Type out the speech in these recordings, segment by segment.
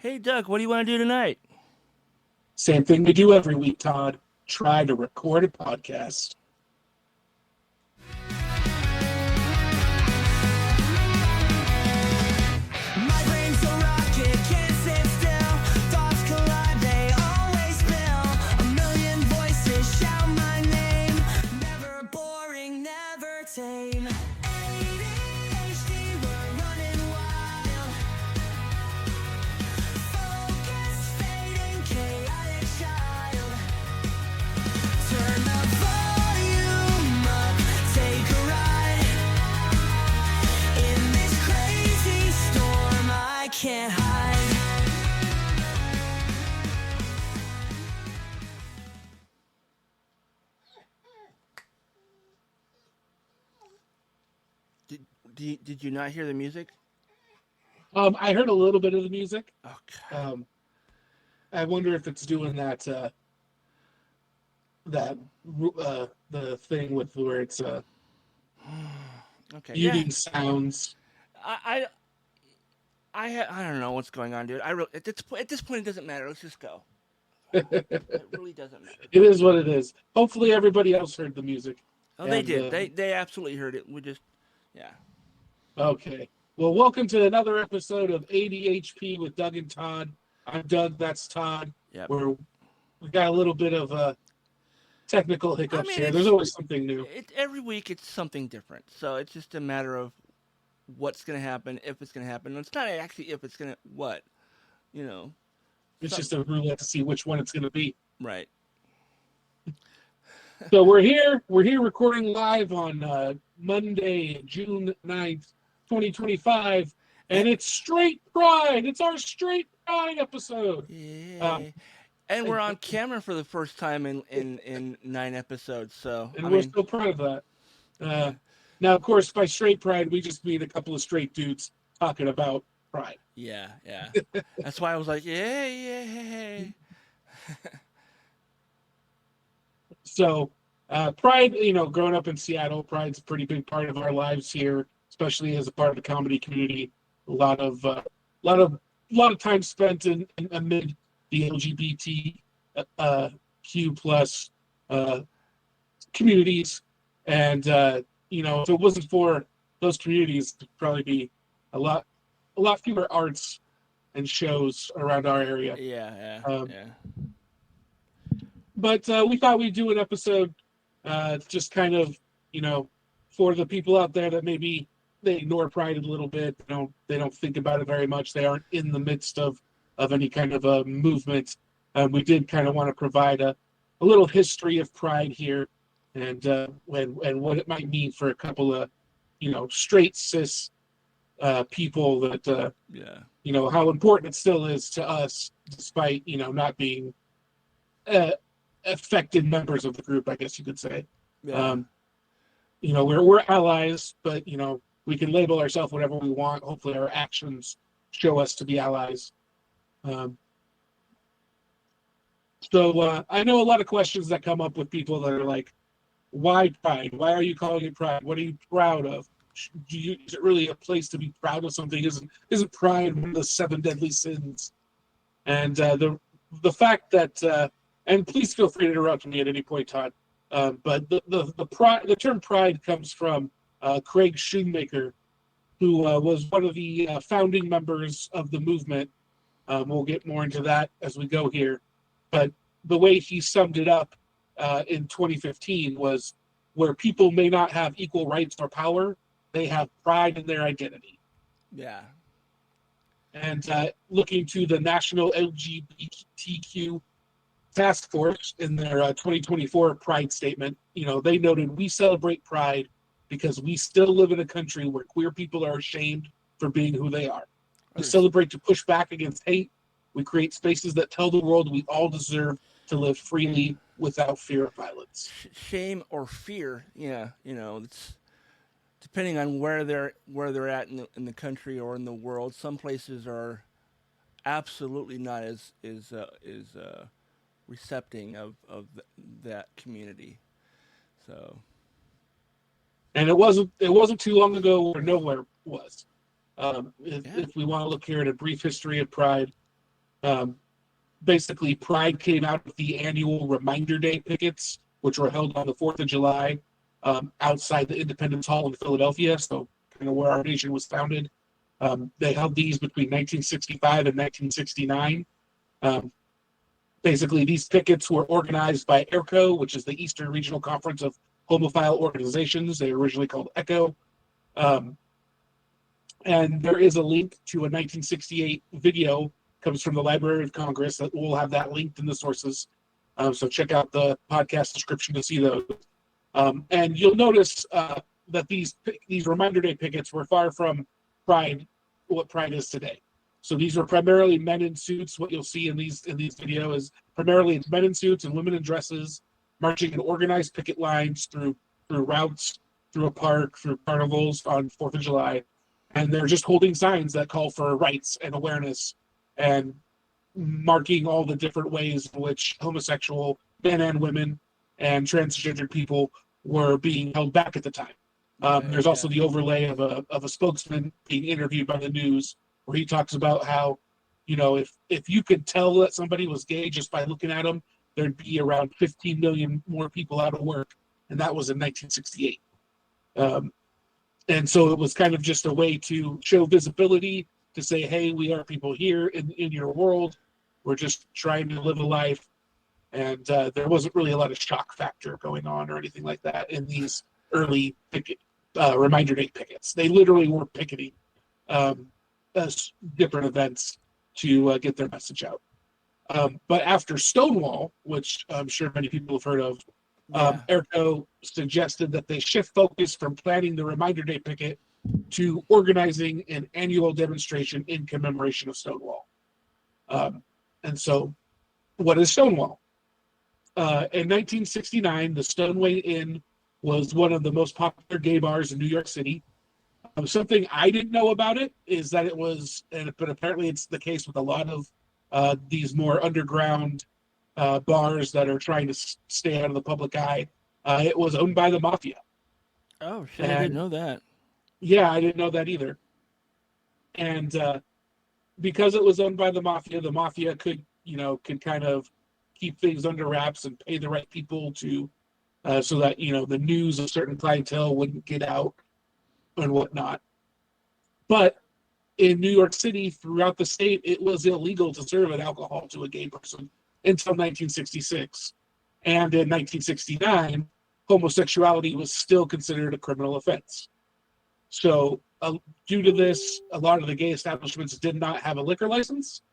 Hey, Doug, what do you want to do tonight? Same thing we do every week, Todd. Try to record a podcast. My brain's a rocket, can't sit still. Thoughts collide, they always spill. A million voices shout my name. Never boring, never tame. ADHD, we're running wild. Focus fading, chaotic child. Turn the volume up, take a ride. In this crazy storm, I can't hide. Did you not hear the music? I heard a little bit of the music. Okay. I wonder if it's doing that the thing with where it's Okay. muting Yeah. sounds. I don't know what's going on, dude. At this point it doesn't matter. Let's just go. It really doesn't matter. It is what it is. Hopefully everybody else heard the music. Oh, they And, did. They absolutely heard it. Yeah. Okay. Well, welcome to another episode of ADHP with Doug and Todd. I'm Doug. That's Todd. Yep. We got a little bit of technical hiccups here. There's always something new. Every week it's something different. So it's just a matter of what's going to happen, if it's going to happen. It's not actually if it's going to what, you know. It's just a roulette to see which one it's going to be. Right. So we're here recording live on Monday, June 9th, 2025, and it's Straight Pride. It's our Straight Pride episode. Yeah. And we're on camera for the first time in 9 episodes. So We're so proud of that. Now, of course, by Straight Pride, we just mean a couple of straight dudes talking about pride. Yeah. That's why I was like, yeah. So, pride, growing up in Seattle, pride's a pretty big part of our lives here, especially as a part of the comedy community. A lot of time spent amid the LGBTQ plus communities, and if it wasn't for those communities, there'd probably be a lot fewer arts and shows around our area. Yeah. But we thought we'd do an episode just kind of, for the people out there that maybe they ignore pride a little bit. They don't think about it very much. They aren't in the midst of any kind of a movement. We did kind of want to provide a little history of pride here and what it might mean for a couple of, straight cis people that, how important it still is to us, despite, not being affected members of the group, I guess you could say. Yeah. We're allies, but we can label ourselves whatever we want. Hopefully our actions show us to be allies. So I know a lot of questions that come up with people that are like, why pride? Why are you calling it pride? What are you proud of? Is it really a place to be proud of something? Isn't pride one of the 7 deadly sins? And the fact that and please feel free to interrupt me at any point, Todd. But the term pride comes from Craig Shoemaker, who was one of the founding members of the movement. We'll get more into that as we go here. But the way he summed it up in 2015 was, where people may not have equal rights or power, they have pride in their identity. Yeah. And looking to the National LGBTQ Task Force in their 2024 Pride statement, they noted, we celebrate pride because we still live in a country where queer people are ashamed for being who they are. We celebrate to push back against hate. We create spaces that tell the world we all deserve to live freely without fear of violence. Shame or fear, it's depending on where they're at in the country or in the world. Some places are absolutely not as recepting of that community. So, and it wasn't too long ago where nowhere was. If we want to look here at a brief history of pride, Basically, Pride came out of the annual Reminder Day pickets, which were held on the 4th of July outside the Independence Hall in Philadelphia, so kind of where our nation was founded. They held these between 1965 and 1969. Basically, these pickets were organized by ERCO, which is the Eastern Regional Conference of Homophile Organizations. They were originally called ECHO. And there is a link to a 1968 video, comes from the Library of Congress, that we'll have that linked in the sources. So check out the podcast description to see those. And you'll notice that these Reminder Day pickets were far from Pride, what Pride is today. So these are primarily men in suits. What you'll see in these videos is primarily it's men in suits and women in dresses marching in organized picket lines through routes, through a park, through carnivals on 4th of July. And they're just holding signs that call for rights and awareness and marking all the different ways in which homosexual men and women and transgender people were being held back at the time. There's also the overlay of a spokesman being interviewed by the news, where he talks about how, if you could tell that somebody was gay just by looking at them, there'd be around 15 million more people out of work. And that was in 1968. And so it was kind of just a way to show visibility, to say, hey, we are people here in your world. We're just trying to live a life. And there wasn't really a lot of shock factor going on or anything like that in these early Reminder Day pickets. They literally were picketing different events to get their message out. But after Stonewall, which I'm sure many people have heard of, ERCO suggested that they shift focus from planning the Reminder Day picket to organizing an annual demonstration in commemoration of Stonewall. And so, what is Stonewall? In 1969, the Stoneway Inn was one of the most popular gay bars in New York City. Something I didn't know about it is that it was, but apparently it's the case with a lot of these more underground bars that are trying to stay out of the public eye. It was owned by the mafia. Oh, shit, I didn't know that. Yeah, I didn't know that either. And because it was owned by the mafia could kind of keep things under wraps and pay the right people to, so that, the news of certain clientele wouldn't get out and whatnot. But in New York City, throughout the state, it was illegal to serve an alcohol to a gay person until 1966. And in 1969, homosexuality was still considered a criminal offense. So due to this, a lot of the gay establishments did not have a liquor license.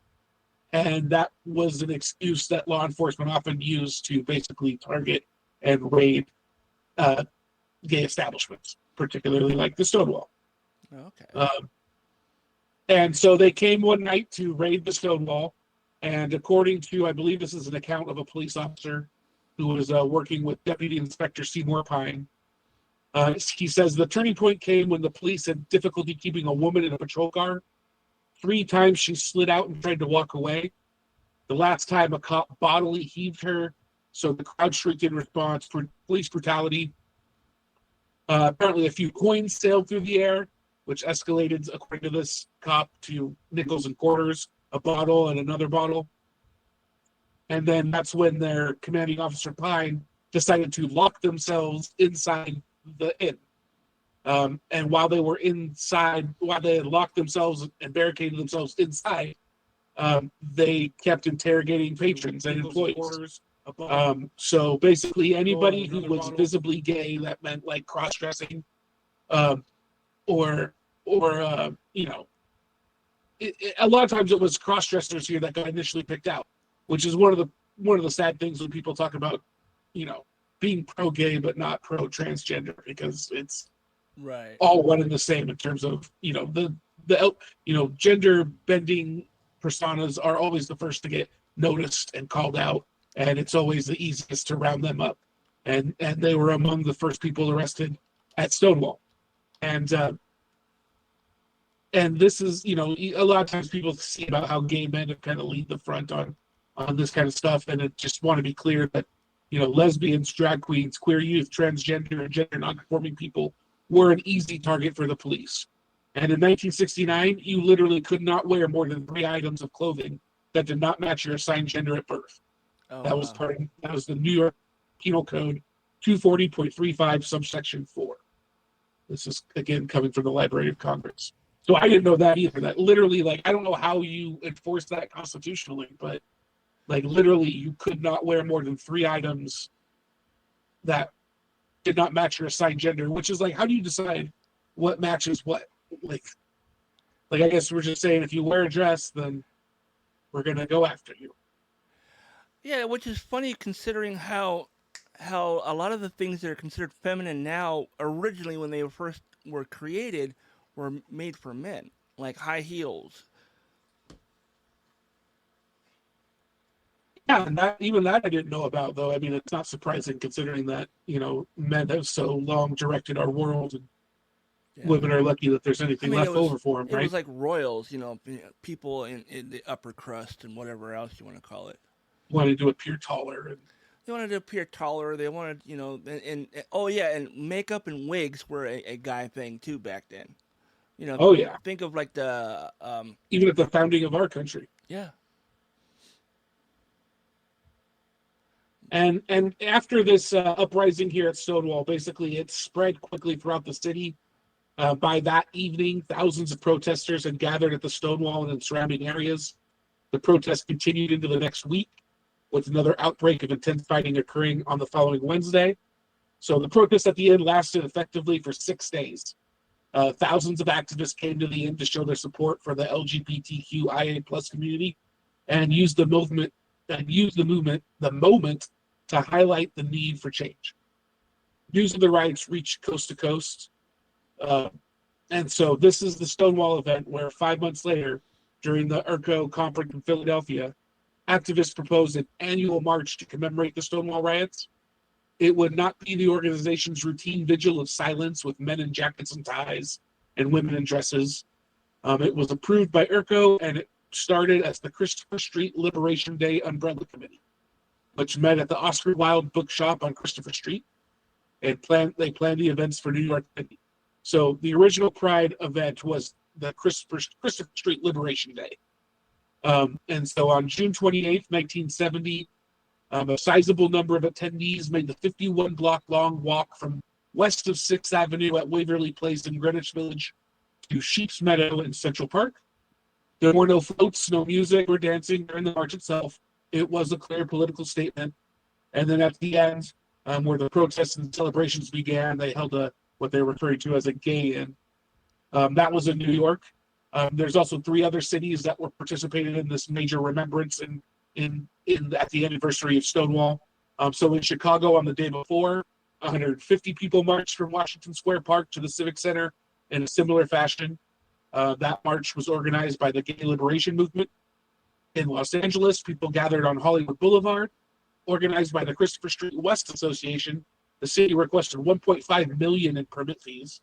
And that was an excuse that law enforcement often used to basically target and raid gay establishments, particularly like the Stonewall. Okay. And so they came one night to raid the Stonewall. And according to, I believe this is an account of a police officer who was working with Deputy Inspector Seymour Pine, he says the turning point came when the police had difficulty keeping a woman in a patrol car. 3 times she slid out and tried to walk away. The last time a cop bodily heaved her, so the crowd shrieked in response for police brutality. Apparently a few coins sailed through the air, which escalated, according to this cop, to nickels and quarters, a bottle and another bottle. And then that's when their commanding officer Pine decided to lock themselves inside the inn. And while they were inside, while they had locked themselves and barricaded themselves inside, they kept interrogating patrons and employees. So basically anybody who was visibly gay, that meant like cross-dressing, or a lot of times it was cross-dressers here that got initially picked out, which is one of the sad things when people talk about, being pro-gay but not pro-transgender, because it's right all one and the same in terms of, the gender bending personas are always the first to get noticed and called out, and it's always the easiest to round them up. And they were among the first people arrested at Stonewall. And this is, a lot of times people see about how gay men have kind of lead the front on this kind of stuff, and I just want to be clear that, lesbians, drag queens, queer youth, transgender, and gender nonconforming people were an easy target for the police. And in 1969, you literally could not wear more than 3 items of clothing that did not match your assigned gender at birth. Oh, That was wow. that was the New York Penal Code 240.35 subsection 4. This is again coming from the Library of Congress. So I didn't know that either. That literally, like, I don't know how you enforce that constitutionally, but like literally you could not wear more than 3 items that did not match your assigned gender, which is like, how do you decide what matches what? Like I guess we're just saying if you wear a dress, then we're gonna go after you. Yeah, which is funny considering how a lot of the things that are considered feminine now, originally when they first were created, were made for men, like high heels. Yeah, and that even that I didn't know about, though. I mean, it's not surprising considering that, men have so long directed our world, and Yeah. women are lucky that there's I anything mean, left over for them, it right? was like royals, people in the upper crust and whatever else you want to call it. Wanted to appear taller, and They wanted to appear taller. They wanted, and oh yeah, and makeup and wigs were a guy thing too back then. oh yeah, Think of like the even at the founding of our country. yeah. And after this uprising here at Stonewall, basically it spread quickly throughout the city. By that evening, thousands of protesters had gathered at the Stonewall and in surrounding areas. The protest continued into the next week, with another outbreak of intense fighting occurring on the following Wednesday. So the protest at the end lasted effectively for 6 days. Thousands of activists came to the end to show their support for the LGBTQIA plus community, and used the movement to highlight the need for change. News of the riots reached coast to coast. And so this is the Stonewall event where 5 months later, during the ERCO conference in Philadelphia, activists proposed an annual march to commemorate the Stonewall riots. It would not be the organization's routine vigil of silence with men in jackets and ties and women in dresses. It was approved by ERCO, and it started as the Christopher Street Liberation Day Umbrella Committee, which met at the Oscar Wilde Bookshop on Christopher Street, and they planned the events for New York City. So the original Pride event was the Christopher Street Liberation Day. And so on June 28th, 1970, a sizable number of attendees made the 51-block-long walk from west of 6th Avenue at Waverly Place in Greenwich Village to Sheep's Meadow in Central Park. There were no floats, no music or dancing during the march itself. It was a clear political statement. And then at the end, where the protests and celebrations began, they held what they referred to as a gay-in. That was in New York. There's also 3 other cities that were participating in this major remembrance at the anniversary of Stonewall. So in Chicago on the day before, 150 people marched from Washington Square Park to the Civic Center in a similar fashion. That march was organized by the Gay Liberation Movement. In Los Angeles, people gathered on Hollywood Boulevard, organized by the Christopher Street West Association. The city requested $1.5 million in permit fees.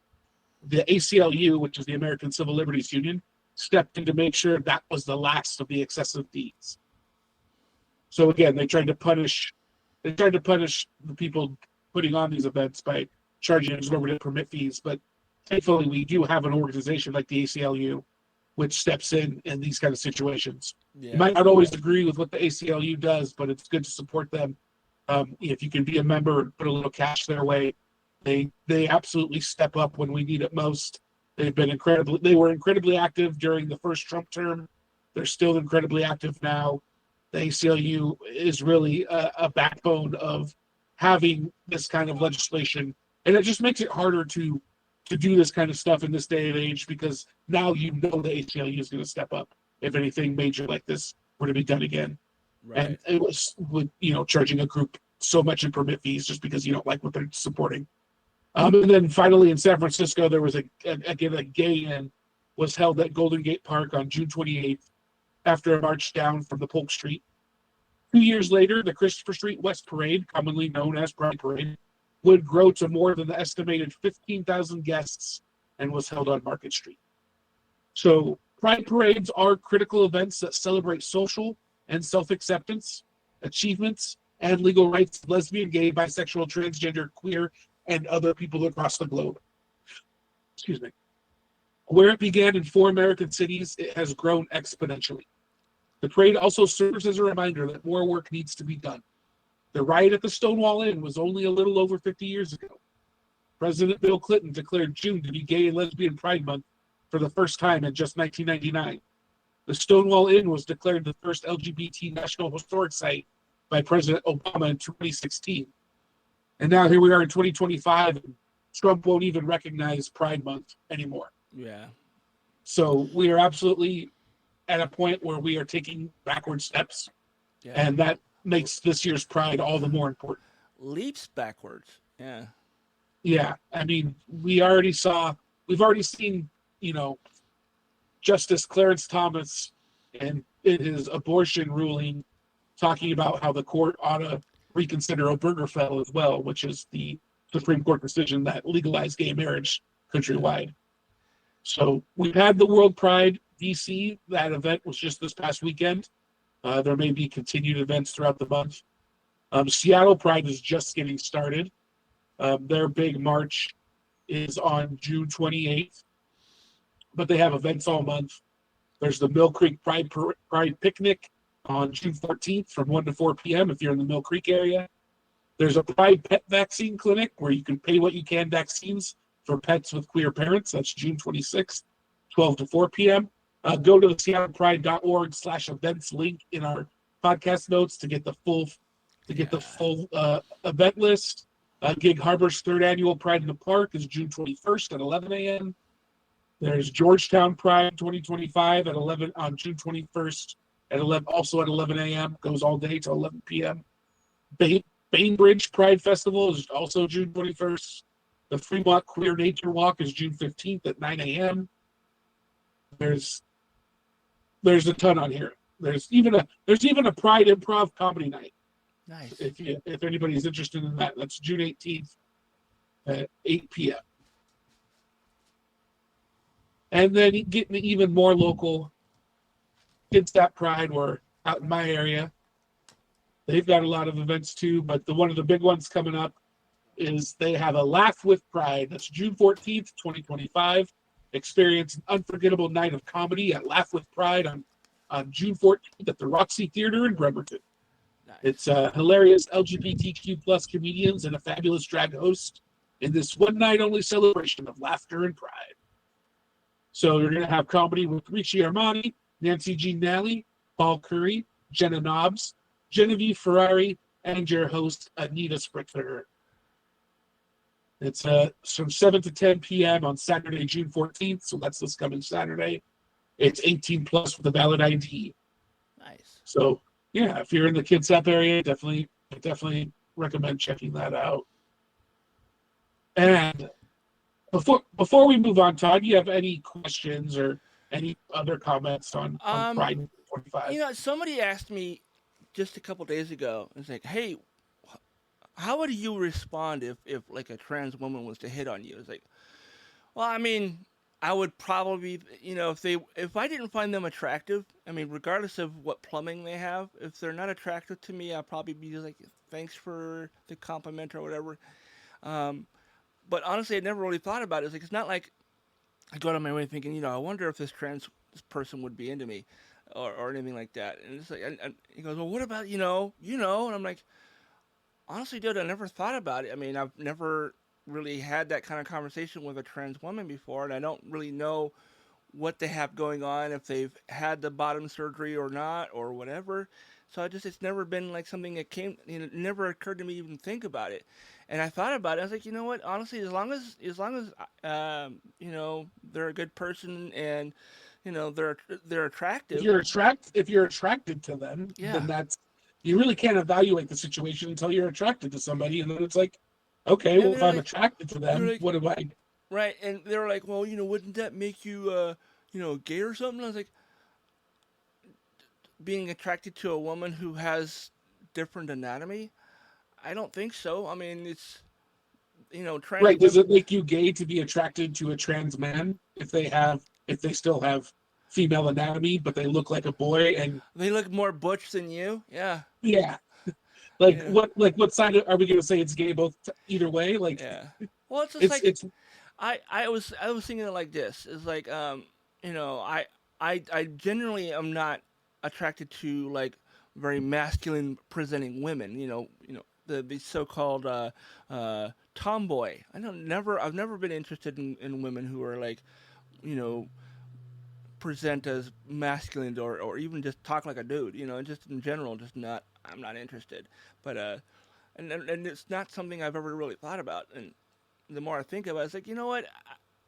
The ACLU, which is the American Civil Liberties Union, stepped in to make sure that was the last of the excessive fees. So again, they tried to punish the people putting on these events by charging exorbitant permit fees. But thankfully, we do have an organization like the ACLU, which steps in these kind of situations. Yeah. You might not always agree with what the ACLU does, but it's good to support them. If you can be a member and put a little cash their way, they absolutely step up when we need it most. They were incredibly active during the first Trump term. They're still incredibly active now. The ACLU is really a backbone of having this kind of legislation, and it just makes it harder to do this kind of stuff in this day and age, because now the ACLU is going to step up if anything major like this were to be done again. Right. And it was with charging a group so much in permit fees just because you don't like what they're supporting. And then finally in San Francisco, there was a gay-in was held at Golden Gate Park on June 28th after a march down from the Polk Street. 2 years later, the Christopher Street West Parade, commonly known as Pride Parade, would grow to more than the estimated 15,000 guests and was held on Market Street. So Pride Parades are critical events that celebrate social and self-acceptance, achievements, and legal rights of lesbian, gay, bisexual, transgender, queer, and other people across the globe. Excuse me. Where it began in 4 American cities, it has grown exponentially. The parade also serves as a reminder that more work needs to be done. The riot at the Stonewall Inn was only a little over 50 years ago. President Bill Clinton declared June to be Gay and Lesbian Pride Month for the first time in just 1999. The Stonewall Inn was declared the first LGBT National Historic Site by President Obama in 2016. And now here we are in 2025, and Trump won't even recognize Pride Month anymore. Yeah. So we are absolutely at a point where we are taking backward steps, Yeah. and that makes this year's Pride all the more important. Leaps backwards. Yeah. Yeah, I mean, we've already seen, Justice Clarence Thomas and in his abortion ruling talking about how the court ought to reconsider Obergefell as well, which is the Supreme Court decision that legalized gay marriage countrywide. So we've had the World Pride DC. That event was just this past weekend. There may be continued events throughout the month. Seattle Pride is just getting started. Their big march is on June 28th, but they have events all month. There's the Mill Creek Pride Picnic on June 14th from 1 to 4 p.m. if you're in the Mill Creek area. There's a Pride Pet Vaccine Clinic where you can pay what you can vaccines for pets with queer parents. That's June 26th, 12 to 4 p.m. Go to the seattlepride.org/events link in our podcast notes to get the full event list. Gig Harbor's third annual Pride in the Park is June 21st at 11 a.m. There's Georgetown Pride 2025 on June 21st at 11, also at 11 a.m. Goes all day till 11 p.m. Bainbridge Pride Festival is also June 21st. The Fremont Queer Nature Walk is June 15th at 9 a.m. There's a ton on here. There's even a Pride Improv Comedy Night. Nice. If anybody's interested in that, that's June 18th at 8 p.m. And then getting even more local, Kidstap Pride, or out in my area, they've got a lot of events too. But one of the big ones coming up is they have a Laugh with Pride. That's June 14th, 2025. Experience an unforgettable night of comedy at Laugh with Pride on June 14th at the Roxy Theater in Bremerton. Nice. It's hilarious LGBTQ plus comedians and a fabulous drag host in this one night only celebration of laughter and pride. So you're going to have comedy with Richie Armani, Nancy Jean Nally, Paul Curry, Jenna Nobbs, Genevieve Ferrari, and your host, Anita Spritzer. It's from 7 to 10 p.m. on Saturday, June 14th. So that's this coming Saturday. It's 18 plus with a valid ID. Nice. So yeah, if you're in the Kitsap area, definitely recommend checking that out. And before we move on, Todd, do you have any questions or any other comments on Pride 25? Somebody asked me just a couple days ago. It's like, hey, how would you respond if like a trans woman was to hit on you? It's like, well, I mean, I would probably, if I didn't find them attractive, I mean, regardless of what plumbing they have, if they're not attractive to me, I'll probably be just like, thanks for the compliment or whatever. But honestly, I never really thought about it. It's not like I go out of my way thinking, I wonder if this person would be into me or anything like that. And it's like, and he goes, well, what about, and I'm like, honestly, dude, I never thought about it. I mean, I've never really had that kind of conversation with a trans woman before, and I don't really know what they have going on, if they've had the bottom surgery or not, or whatever. So it's never been like something that it never occurred to me to even think about it. And I thought about it. I was like, you know what? Honestly, as long as they're a good person and they're attractive. If you're attracted to them, yeah, then you really can't evaluate the situation until you're attracted to somebody, and then it's like, okay, well, if I'm attracted to them, what do I? Right, and they were like, well, wouldn't that make you, gay or something? I was like, being attracted to a woman who has different anatomy? I don't think so. I mean, it's, trans. Right. Does it make you gay to be attracted to a trans man if they still have female anatomy, but they look like a boy and they look more butch than you? Yeah. Yeah. What side are we going to say it's gay both either way? Like, yeah. Well, it's just I was thinking it like this. It's like, I generally am not attracted to like very masculine presenting women. The so-called tomboy. I've never been interested in women who are like, you know, present as masculine or even just talk like a dude. Just in general, just not. I'm not interested. But and it's not something I've ever really thought about. And the more I think about it, it's like, you know what?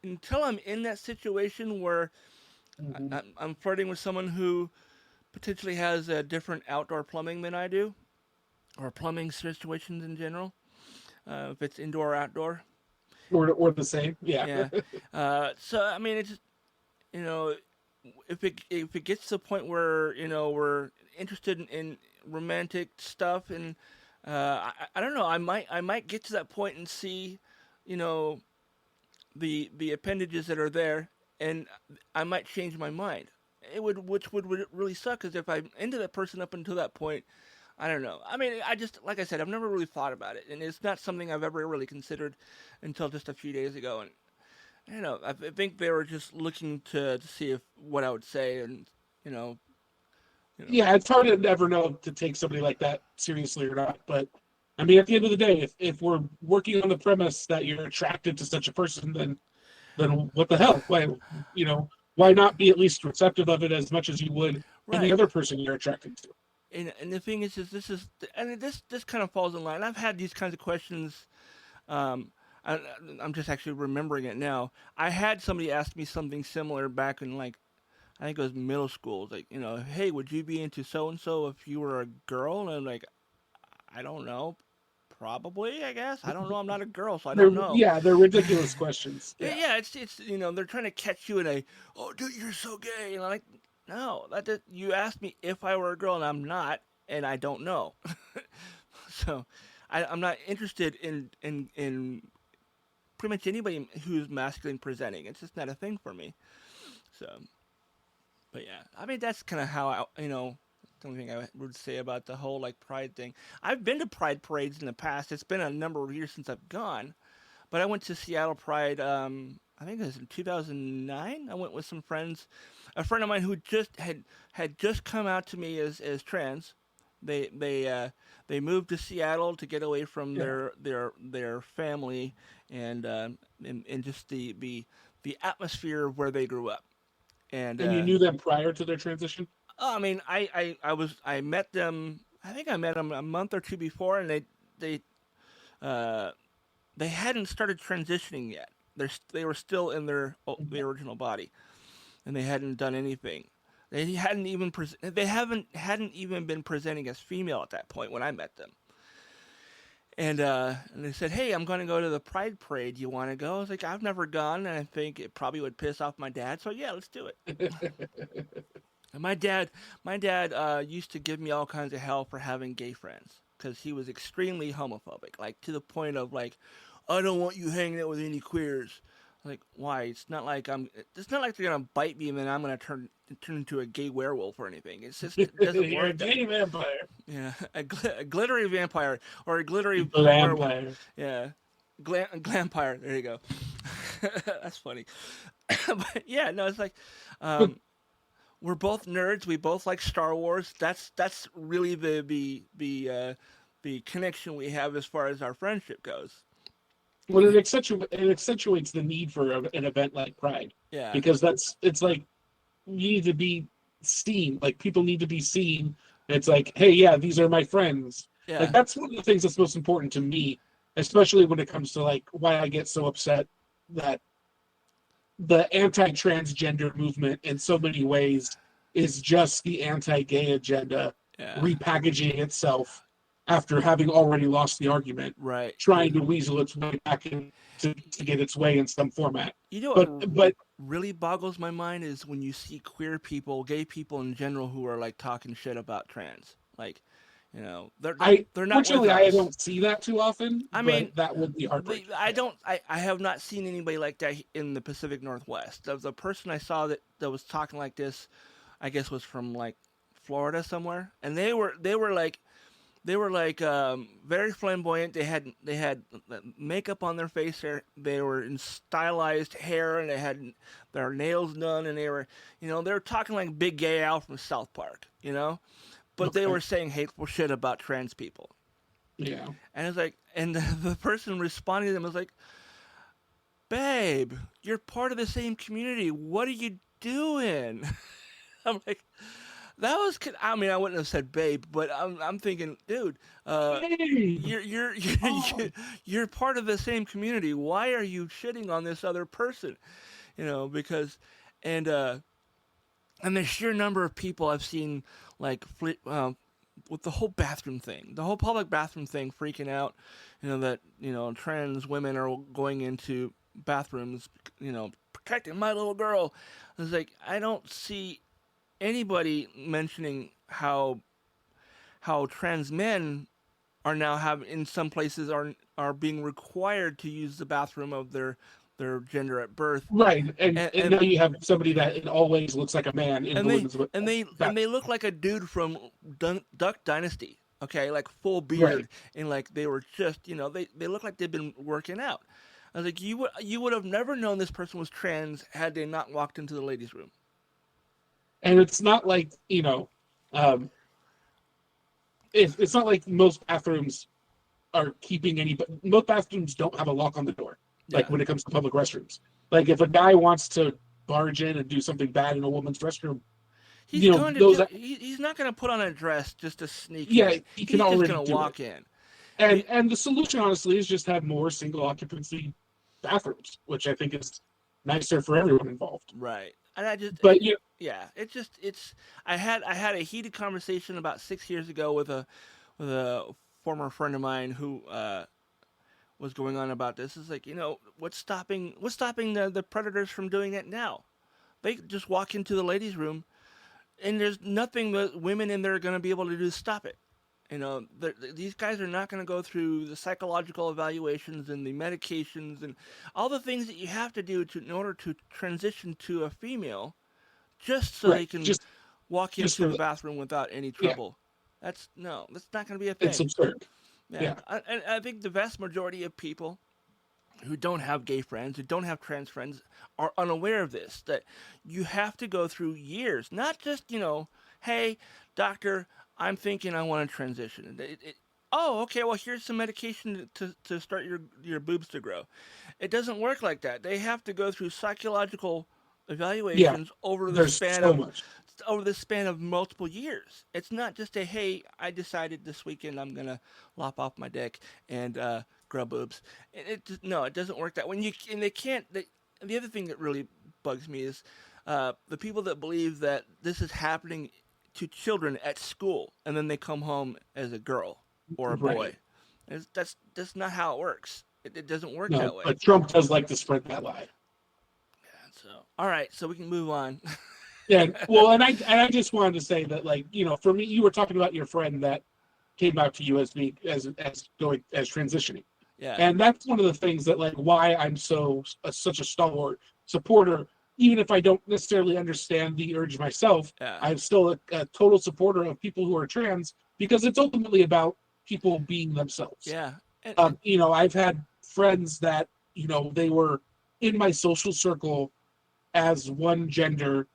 Until I'm in that situation where Mhm. I'm flirting with someone who potentially has a different outdoor plumbing than I do, or plumbing situations in general, if it's indoor or outdoor. Or the same, yeah. Yeah. So I mean, it's just, you know, if it gets to the point where we're interested in romantic stuff, and I don't know, I might get to that point and see, you know, the appendages that are there, and I might change my mind. Which would really suck, because if I'm into that person up until that point, I don't know. I mean, I just, like I said, I've never really thought about it, and it's not something I've ever really considered until just a few days ago. And I don't know. I think they were just looking to see if what I would say, and you know, you know. Yeah, it's hard to never know to take somebody like that seriously or not. But I mean, at the end of the day, if we're working on the premise that you're attracted to such a person, then what the hell? Why not be at least receptive of it as much as you would any Right. other person you're attracted to? And the thing is this kind of falls in line. I've had these kinds of questions. Um, I, I'm just actually remembering it now. I had somebody ask me something similar back in, like, I think it was middle school. It's like, hey, would you be into so and so if you were a girl? And I'm like, I don't know. Probably, I guess. I don't know. I'm not a girl, so I don't know. They're ridiculous questions. Yeah, Yeah. yeah, it's they're trying to catch you in a, oh, dude, you're so gay, and I'm like, no, you asked me if I were a girl, and I'm not, and I don't know. So I'm not interested in pretty much anybody who's masculine presenting. It's just not a thing for me. So, but yeah, I mean, that's kind of how the only thing I would say about the whole like pride thing. I've been to pride parades in the past. It's been a number of years since I've gone, but I went to Seattle Pride. I think it was in 2009. I went with some friends. A friend of mine who just had just come out to me as trans. They moved to Seattle to get away from Yeah. their family, and just the atmosphere of where they grew up. And And you knew them prior to their transition? I mean, I met them. I think I met them a month or two before, and they uh, they hadn't started transitioning yet. They were still in the original body, and they hadn't done anything. They hadn't even been presenting as female at that point when I met them. And they said, "Hey, I'm going to go to the Pride Parade. You want to go?" I was like, "I've never gone, and I think it probably would piss off my dad. So yeah, let's do it." And my dad used to give me all kinds of hell for having gay friends, because he was extremely homophobic, like to the point of like, I don't want you hanging out with any queers. Like, why? It's not like they're gonna bite me and then I'm gonna turn into a gay werewolf or anything. It's just, it doesn't You're a work that. gay vampire. Yeah, a glittery vampire or a glittery werewolf. Vampire. Yeah, glampire. There you go. That's funny. But yeah, no, it's like, um, we're both nerds. We both like Star Wars. That's really the connection we have as far as our friendship goes. Well, it accentuates the need for an event like Pride, Yeah, because it's like you need to be seen. Like, people need to be seen. It's like, hey, yeah, these are my friends. Like, yeah, that's one of the things that's most important to me, especially when it comes to like why I get so upset that the anti-transgender movement in so many ways is just the anti-gay agenda yeah. repackaging itself after having already lost the argument, Right. trying to weasel its way back in to get its way in some format. You know what But really boggles my mind is when you see queer people, gay people in general, who are like talking shit about trans. Like, they're not with fortunately, I us. don't see that too often. I mean, But that would be heartbreaking. I have not seen anybody like that in the Pacific Northwest. The person I saw that was talking like this, I guess, was from like Florida somewhere, and they were like, They were like very flamboyant. They had makeup on their face. They were in stylized hair, and they had their nails done, and they were talking like Big Gay Al from South Park, but they Okay. were saying hateful shit about trans people. Yeah. And it's like, and the person responding to them was like, "Babe, you're part of the same community. What are you doing?" I'm like, that was. I mean, I wouldn't have said "babe," but I'm thinking, dude, Hey. you're Oh. you're part of the same community. Why are you shitting on this other person? Because, and and the sheer number of people I've seen like with the whole bathroom thing, the whole public bathroom thing, freaking out, that trans women are going into bathrooms, protecting my little girl. I was like, I don't see anybody mentioning how trans men are now in some places are being required to use the bathroom of their gender at birth, Right. And and and now you have somebody that it always looks like a man in the and they women's and they back. and they look like a dude from Duck Dynasty. Okay, like full Right. beard, and like they were just they look like they've been working out. I was like, you would have never known this person was trans had they not walked into the ladies' room. And it's not like, um, it's not like most bathrooms are keeping any, but most bathrooms don't have a lock on the door. Like Yeah, when it comes to public restrooms, like if a guy wants to barge in and do something bad in a woman's restroom, he's going to those, do. He's not going to put on a dress just to sneak yeah, in. he can He's just already going to do it. walk in. And He, and the solution, honestly, is just have more single occupancy bathrooms, which I think is nicer for everyone involved. right, and I just But yeah, it's. I had a heated conversation about 6 years ago with a former friend of mine who was going on about this. Is like, what's stopping the predators from doing it now? They just walk into the ladies' room, and there's nothing that women in there are going to be able to do to stop it. These guys are not going to go through the psychological evaluations and the medications and all the things that you have to do in order to transition to a female, just so right, they can just walk just into for the bathroom without any yeah, trouble. That's no, that's not going to be a it's thing. absurd. Yeah, Yeah, and I think the vast majority of people who don't have gay friends, who don't have trans friends, are unaware of this. That you have to go through years, not just hey, doctor, I'm thinking I want to transition. Oh, okay. Well, here's some medication to start your boobs to grow. It doesn't work like that. They have to go through psychological yeah. evaluations over the There's span so of much. multiple years. It's not just a hey, I decided this weekend I'm gonna lop off my dick and grow boobs. No, it doesn't work that way. And they can't. The other thing that really bugs me is the people that believe that this is happening to children at school, and then they come home as a girl or a boy. Right. That's not how it works. It doesn't work No, that way. but Trump does like to spread that lie. So, all right, so we can move on. Yeah. Well, and I just wanted to say that, like, for me, you were talking about your friend that came out to you as being as going as transitioning. Yeah, And that's one of the things that, like, why I'm such a stalwart supporter, even if I don't necessarily understand the urge myself. yeah, I'm still a total supporter of people who are trans, because it's ultimately about people being themselves. yeah, and, I've had friends that, they were in my social circle as one gender,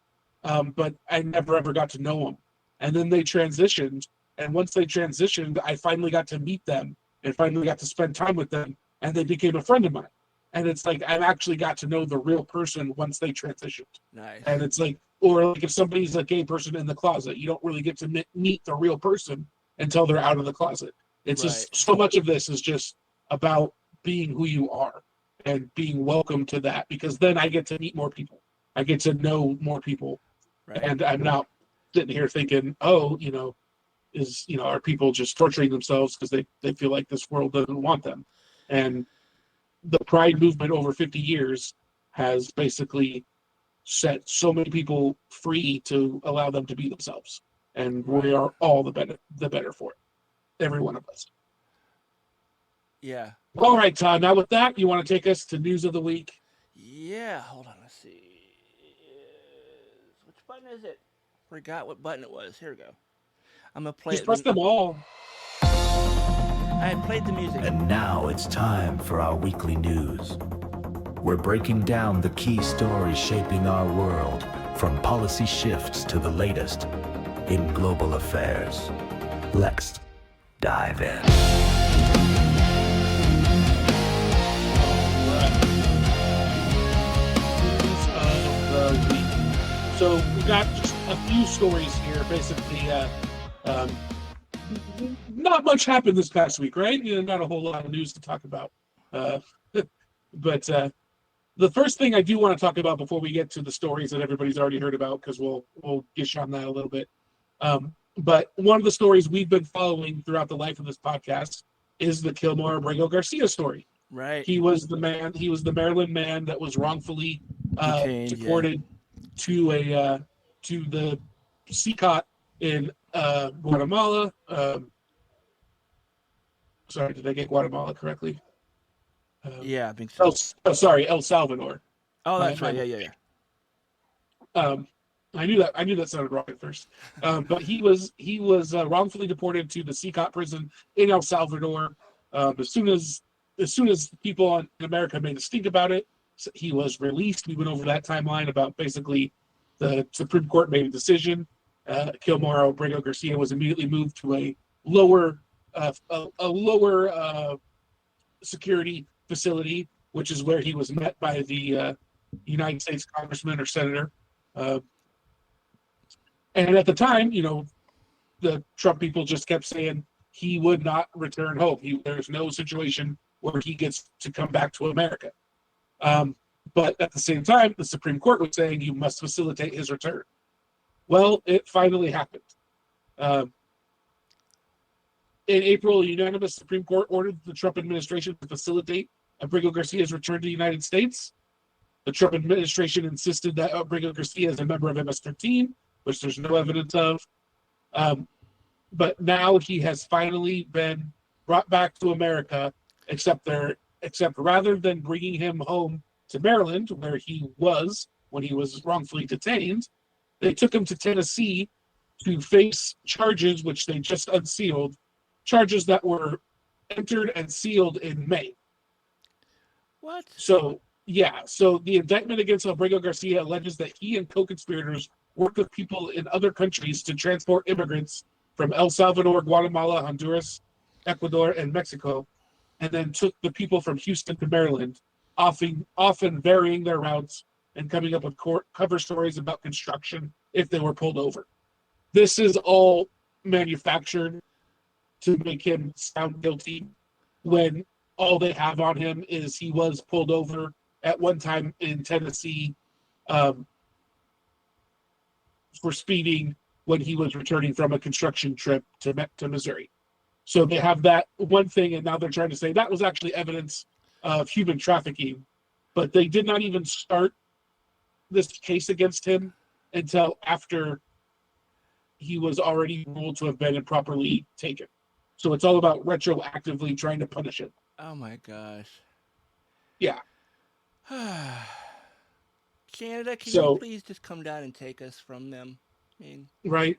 but I never ever got to know them. And then they transitioned. And once they transitioned, I finally got to meet them and finally got to spend time with them. And they became a friend of mine. And it's like I've actually got to know the real person once they transitioned. nice. And it's like, or like if somebody's a gay person in the closet, you don't really get to meet the real person until they're out of the closet. It's Right, just so much of this is just about being who you are and being welcome to that, because then I get to meet more people. I get to know more people, right. and I'm not sitting here thinking, oh, are people just torturing themselves because they feel like this world doesn't want them? And the Pride movement over 50 years has basically set so many people free to allow them to be themselves, and we Right. are all the better for it. Every one of us. Yeah. All right, Todd. Now with that, you want to take us to news of the week? Yeah. Hold on. Let's see. Which button is it? Forgot what button it was. Here we go. I'm gonna play Just it. press them all. I played the music. And now it's time for our weekly news. We're breaking down the key stories shaping our world, from policy shifts to the latest in global affairs. Let's dive in. News of the week. So we got just a few stories here. Basically, not much happened this past week, right? Not a whole lot of news to talk about. But the first thing I do want to talk about before we get to the stories that everybody's already heard about, because we'll gish on that a little bit. But one of the stories we've been following throughout the life of this podcast is the Kilmar Abrego Garcia story. Right. He was the Maryland man that was wrongfully Detained, deported to the CCOT in Guatemala. Sorry, did I get Guatemala correctly? Yeah, I think so. El Salvador. Oh, that's right. Yeah. I knew that sounded wrong at first. But he was wrongfully deported to the CCOT prison in El Salvador. As soon as people in America made a stink about it, he was released. We went over that timeline about basically the Supreme Court made a decision. Kilmar Abrego Garcia was immediately moved to a lower security facility, which is where he was met by the United States congressman or senator. And at the time, the Trump people just kept saying he would not return home. There's no situation where he gets to come back to America. But at the same time, the Supreme Court was saying you must facilitate his return. Well, it finally happened. In April, a unanimous Supreme Court ordered the Trump administration to facilitate Abrego Garcia's return to the United States. The Trump administration insisted that Abrego Garcia is a member of MS-13, which there's no evidence of. But now he has finally been brought back to America, except rather than bringing him home to Maryland, where he was when he was wrongfully detained, they took him to Tennessee to face charges which they just unsealed, charges that were entered and sealed in May. What? So the indictment against Abrego Garcia alleges that he and co-conspirators worked with people in other countries to transport immigrants from El Salvador, Guatemala, Honduras, Ecuador, and Mexico, and then took the people from Houston to Maryland, often varying their routes and coming up with cover stories about construction if they were pulled over. This is all manufactured to make him sound guilty when all they have on him is he was pulled over at one time in Tennessee for speeding when he was returning from a construction trip to Missouri. So they have that one thing, and now they're trying to say that was actually evidence of human trafficking, but they did not even start this case against him until after he was already ruled to have been improperly taken. So it's all about retroactively trying to punish him. Oh my gosh. Yeah. Canada, can you please just come down and take us from them? Right.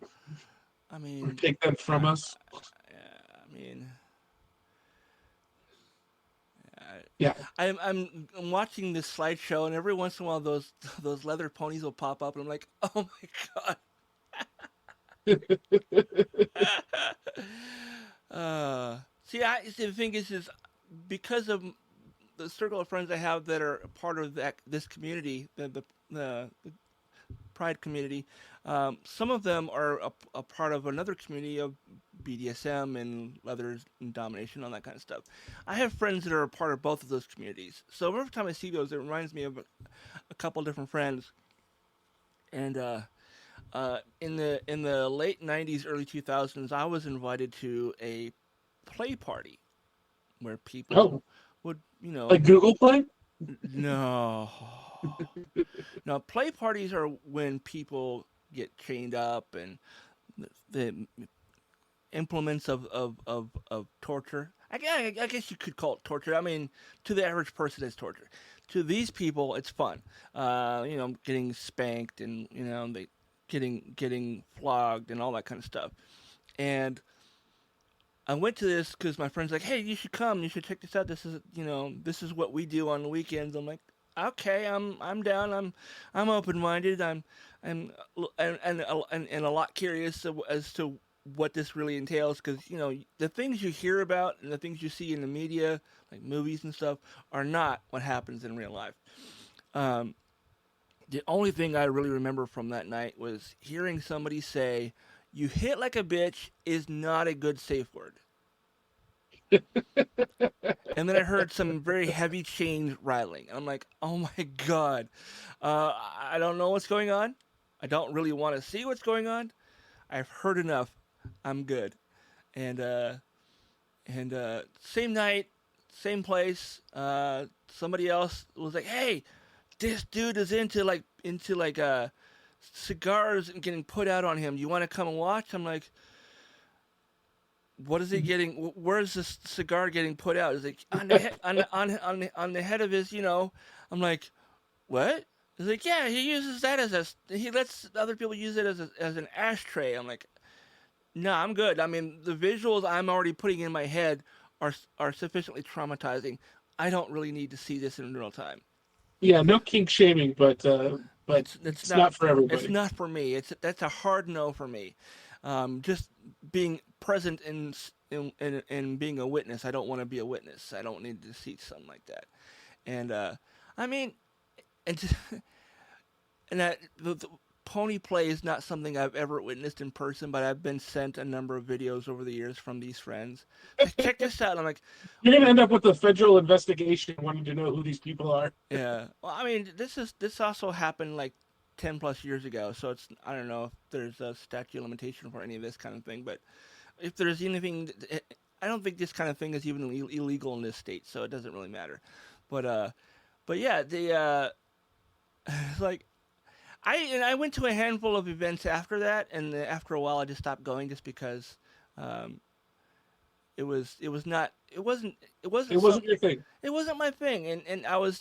I mean, Or take them from us. Yeah. I'm watching this slideshow, and every once in a while those leather ponies will pop up, and I'm like, oh my god. The thing is because of the circle of friends I have that are part of this community, the Pride community, some of them are a part of another community of BDSM and leathers and domination, all that kind of stuff. I have friends that are a part of both of those communities, so every time I see those, it reminds me of a couple different friends. And in the late 90s, early 2000s, I was invited to a play party where people would, like Google Play? No. No, play parties are when people get chained up and the implements of torture. I guess you could call it torture. I mean, to the average person, it's torture. To these people, it's fun. Getting spanked and they getting flogged and all that kind of stuff. And I went to this because my friend's like, "Hey, you should come. You should check this out. This is what we do on the weekends." I'm like, "Okay, I'm down. I'm open-minded. I'm and a lot curious as to what this really entails because the things you hear about and the things you see in the media, like movies and stuff, are not what happens in real life." Um, the only thing I really remember from that night was hearing somebody say, "You hit like a bitch" is not a good safe word. And then I heard some very heavy chains rattling. And I'm like, oh my God. I don't know what's going on. I don't really want to see what's going on. I've heard enough. I'm good. And same night, same place. Somebody else was like, hey, this dude is into cigars and getting put out on him. You want to come and watch? I'm like, what is he getting? Where's this cigar getting put out? It's like on the head of his. I'm like, what? He's like, yeah, he uses that he lets other people use it as an ashtray. I'm like, no, I'm good. I mean, the visuals I'm already putting in my head are sufficiently traumatizing. I don't really need to see this in real time. Yeah, no kink shaming, but it's not for everybody. It's not for me. That's a hard no for me. Just being present and being a witness. I don't want to be a witness. I don't need to see something like that. And I mean, and the pony play is not something I've ever witnessed in person, but I've been sent a number of videos over the years from these friends. Like, check this out. I'm like, you're gonna end up with a federal investigation wanting to know who these people are. yeah. Well, I mean, this also happened like 10 plus years ago, so I don't know if there's a statute of limitation for any of this kind of thing, but if there's anything, I don't think this kind of thing is even illegal in this state, so it doesn't really matter. But yeah, like, I went to a handful of events after that, and after a while I just stopped going just because it wasn't your thing. It wasn't my thing, and I was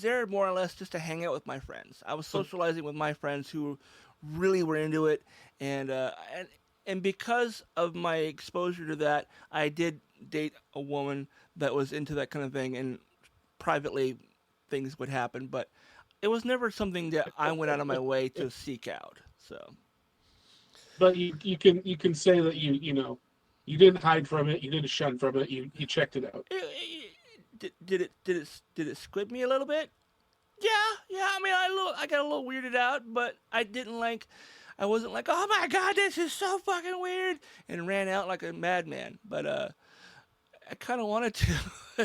there more or less just to hang out with my friends. I was socializing with my friends who really were into it, and because of my exposure to that, I did date a woman that was into that kind of thing, and privately things would happen, but it was never something that I went out of my way to seek out. So, but you can say that you didn't hide from it, you didn't shun from it, you checked it out. Did it squib me a little bit? Yeah. I mean, I got a little weirded out, but I wasn't like, oh my God, this is so fucking weird, and ran out like a madman. But I kind of wanted to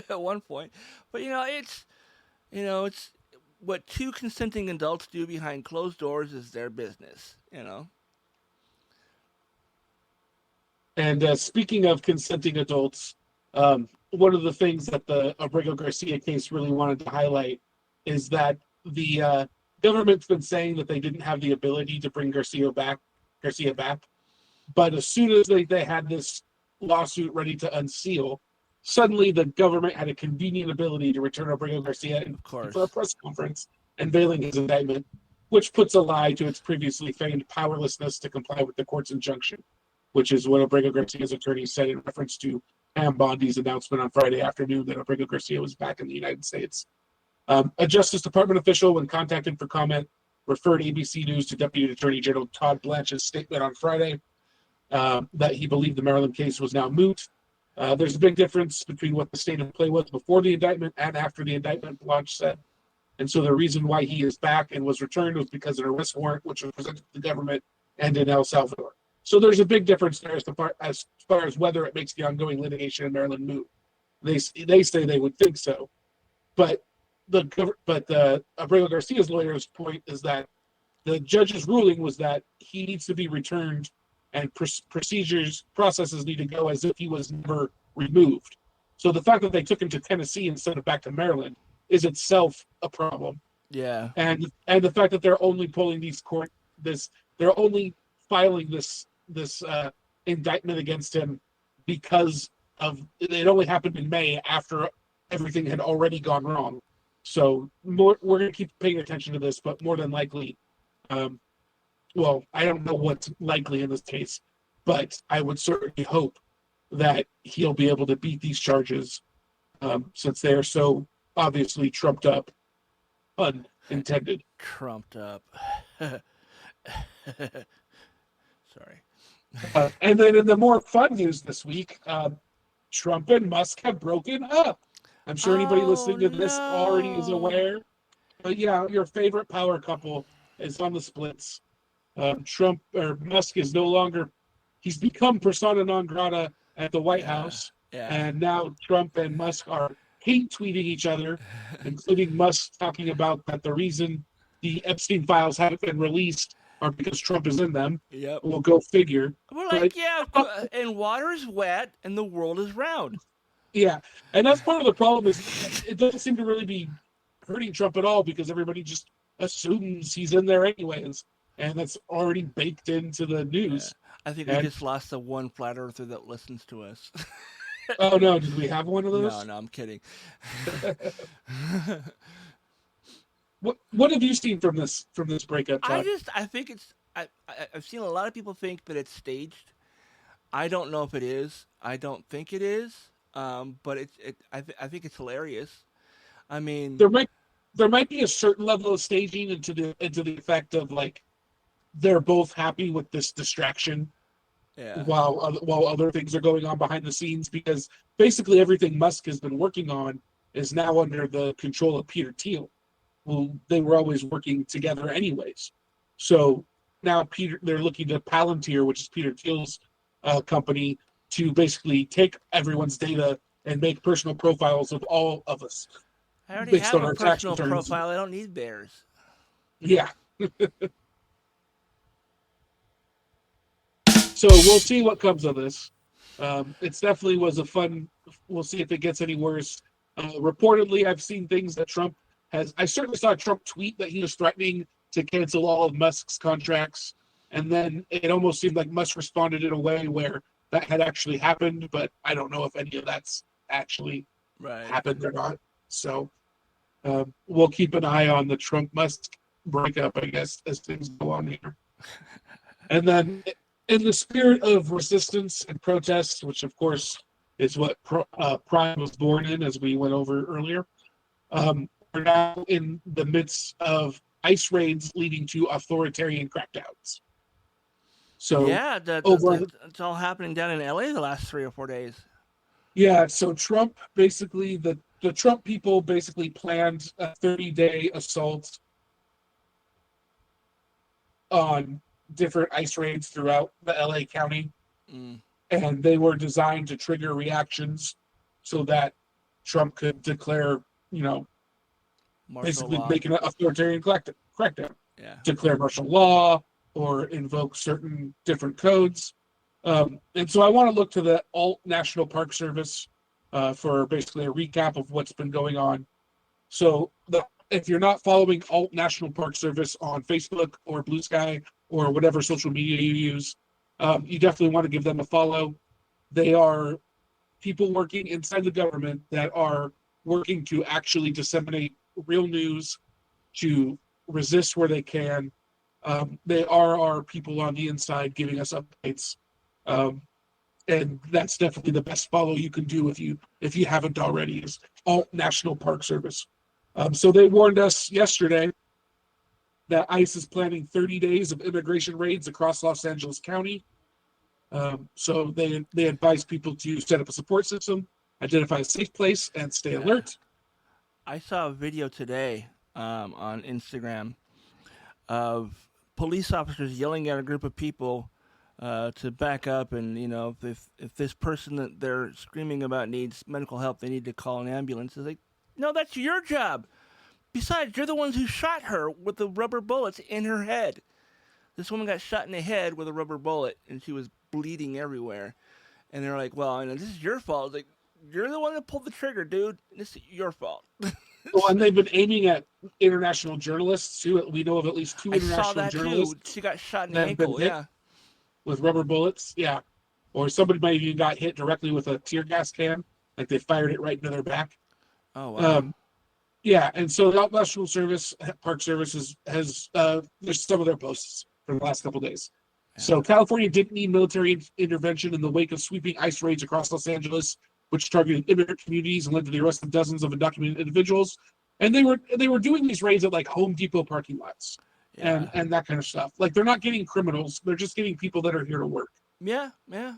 at one point. But it's what two consenting adults do behind closed doors is their business. And speaking of consenting adults, one of the things that the Abrego Garcia case really wanted to highlight is that the government's been saying that they didn't have the ability to bring Garcia back, but as soon as they had this lawsuit ready to unseal, suddenly the government had a convenient ability to return Abrego Garcia for a press conference, unveiling his indictment, which puts a lie to its previously feigned powerlessness to comply with the court's injunction, which is what Abrego Garcia's attorney said in reference to Pam Bondi's announcement on Friday afternoon that Abrego Garcia was back in the United States. A Justice Department official, when contacted for comment, referred ABC News to Deputy Attorney General Todd Blanche's statement on Friday that he believed the Maryland case was now moot. There's a big difference between what the state of play was before the indictment and after the indictment, Blanche said. And so the reason why he is back and was returned was because of an arrest warrant, which was presented to the government and in El Salvador. So there's a big difference there as far as whether it makes the ongoing litigation in Maryland moot. They say they would think so, but the Abrego Garcia's lawyer's point is that the judge's ruling was that he needs to be returned and processes need to go as if he was never removed. So the fact that they took him to Tennessee instead of back to Maryland is itself a problem. Yeah. And the fact that they're only pulling they're only filing this indictment against him because of it only happened in May after everything had already gone wrong. So we're going to keep paying attention to this, but more than likely, well, I don't know what's likely in this case, but I would certainly hope that he'll be able to beat these charges, since they are so obviously trumped up, pun intended. Trumped up. Sorry. And then in the more fun news this week, Trump and Musk have broken up. I'm sure anybody listening to this already is aware. But yeah, your favorite power couple is on the splits. Musk is no longer, he's become persona non grata at the White House. Yeah. And now Trump and Musk are hate tweeting each other, including Musk talking about that the reason the Epstein files haven't been released are because Trump is in them. Yep. We'll go figure. We're like, yeah, and water is wet and the world is round. Yeah, and that's part of the problem is it doesn't seem to really be hurting Trump at all because everybody just assumes he's in there anyways, and that's already baked into the news. Yeah. I think we just lost the one flat earther that listens to us. Oh no, did we have one of those? No, I'm kidding. What have you seen from this breakup, Todd? I think it's I've seen a lot of people think that it's staged. I don't know if it is. I don't think it is. But I think it's hilarious. I mean, there might be a certain level of staging into the effect of like they're both happy with this distraction, while other things are going on behind the scenes, because basically everything Musk has been working on is now under the control of Peter Thiel. Well, they were always working together anyways. So now they're looking to Palantir, which is Peter Thiel's company, to basically take everyone's data and make personal profiles of all of us. I already have a personal profile. I don't need theirs. Yeah. So we'll see what comes of this. It definitely was a fun. We'll see if it gets any worse. Reportedly, I've seen things that Trump has. I certainly saw a Trump tweet that he was threatening to cancel all of Musk's contracts, and then it almost seemed like Musk responded in a way where that had actually happened, but I don't know if any of that's actually happened or not. So we'll keep an eye on the Trump-Musk breakup, I guess, as things go on here. And then in the spirit of resistance and protest, which of course is what Prime was born in, as we went over earlier, we're now in the midst of ICE raids leading to authoritarian crackdowns. So yeah, it's all happening down in LA the last 3 or 4 days. Yeah, so Trump basically, the Trump people basically planned a 30-day assault on different ICE raids throughout the LA County. And they were designed to trigger reactions so that Trump could declare, basically make an authoritarian crackdown. Yeah. Declare martial law or invoke certain different codes. And so I want to look to the Alt National Park Service for basically a recap of what's been going on. So if you're not following Alt National Park Service on Facebook or Blue Sky or whatever social media you use, you definitely want to give them a follow. They are people working inside the government that are working to actually disseminate real news, to resist where they can. They are our people on the inside giving us updates. And that's definitely the best follow you can do if you haven't already, is Alt National Park Service. So they warned us yesterday that ICE is planning 30 days of immigration raids across Los Angeles County. So they advise people to set up a support system, identify a safe place, and stay alert. I saw a video today on Instagram of police officers yelling at a group of people to back up, and if this person that they're screaming about needs medical help, they need to call an ambulance. It's like, no, that's your job. Besides, you're the ones who shot her with the rubber bullets in her head. This woman got shot in the head with a rubber bullet, and she was bleeding everywhere. And they're like, well, this is your fault. It's like, you're the one that pulled the trigger, dude. This is your fault. Well, and they've been aiming at international journalists too. We know of at least 2 international I saw that journalists. Too. She got shot in the ankle, with rubber bullets, or somebody might even got hit directly with a tear gas can, like they fired it right into their back. Oh wow. And so the National Park Service has there's some of their posts for the last couple of days. So California didn't need military intervention in the wake of sweeping ICE raids across Los Angeles, which targeted immigrant communities and led to the arrest of dozens of undocumented individuals. And they were doing these raids at like Home Depot parking lots and that kind of stuff. Like they're not getting criminals; they're just getting people that are here to work. Yeah, yeah.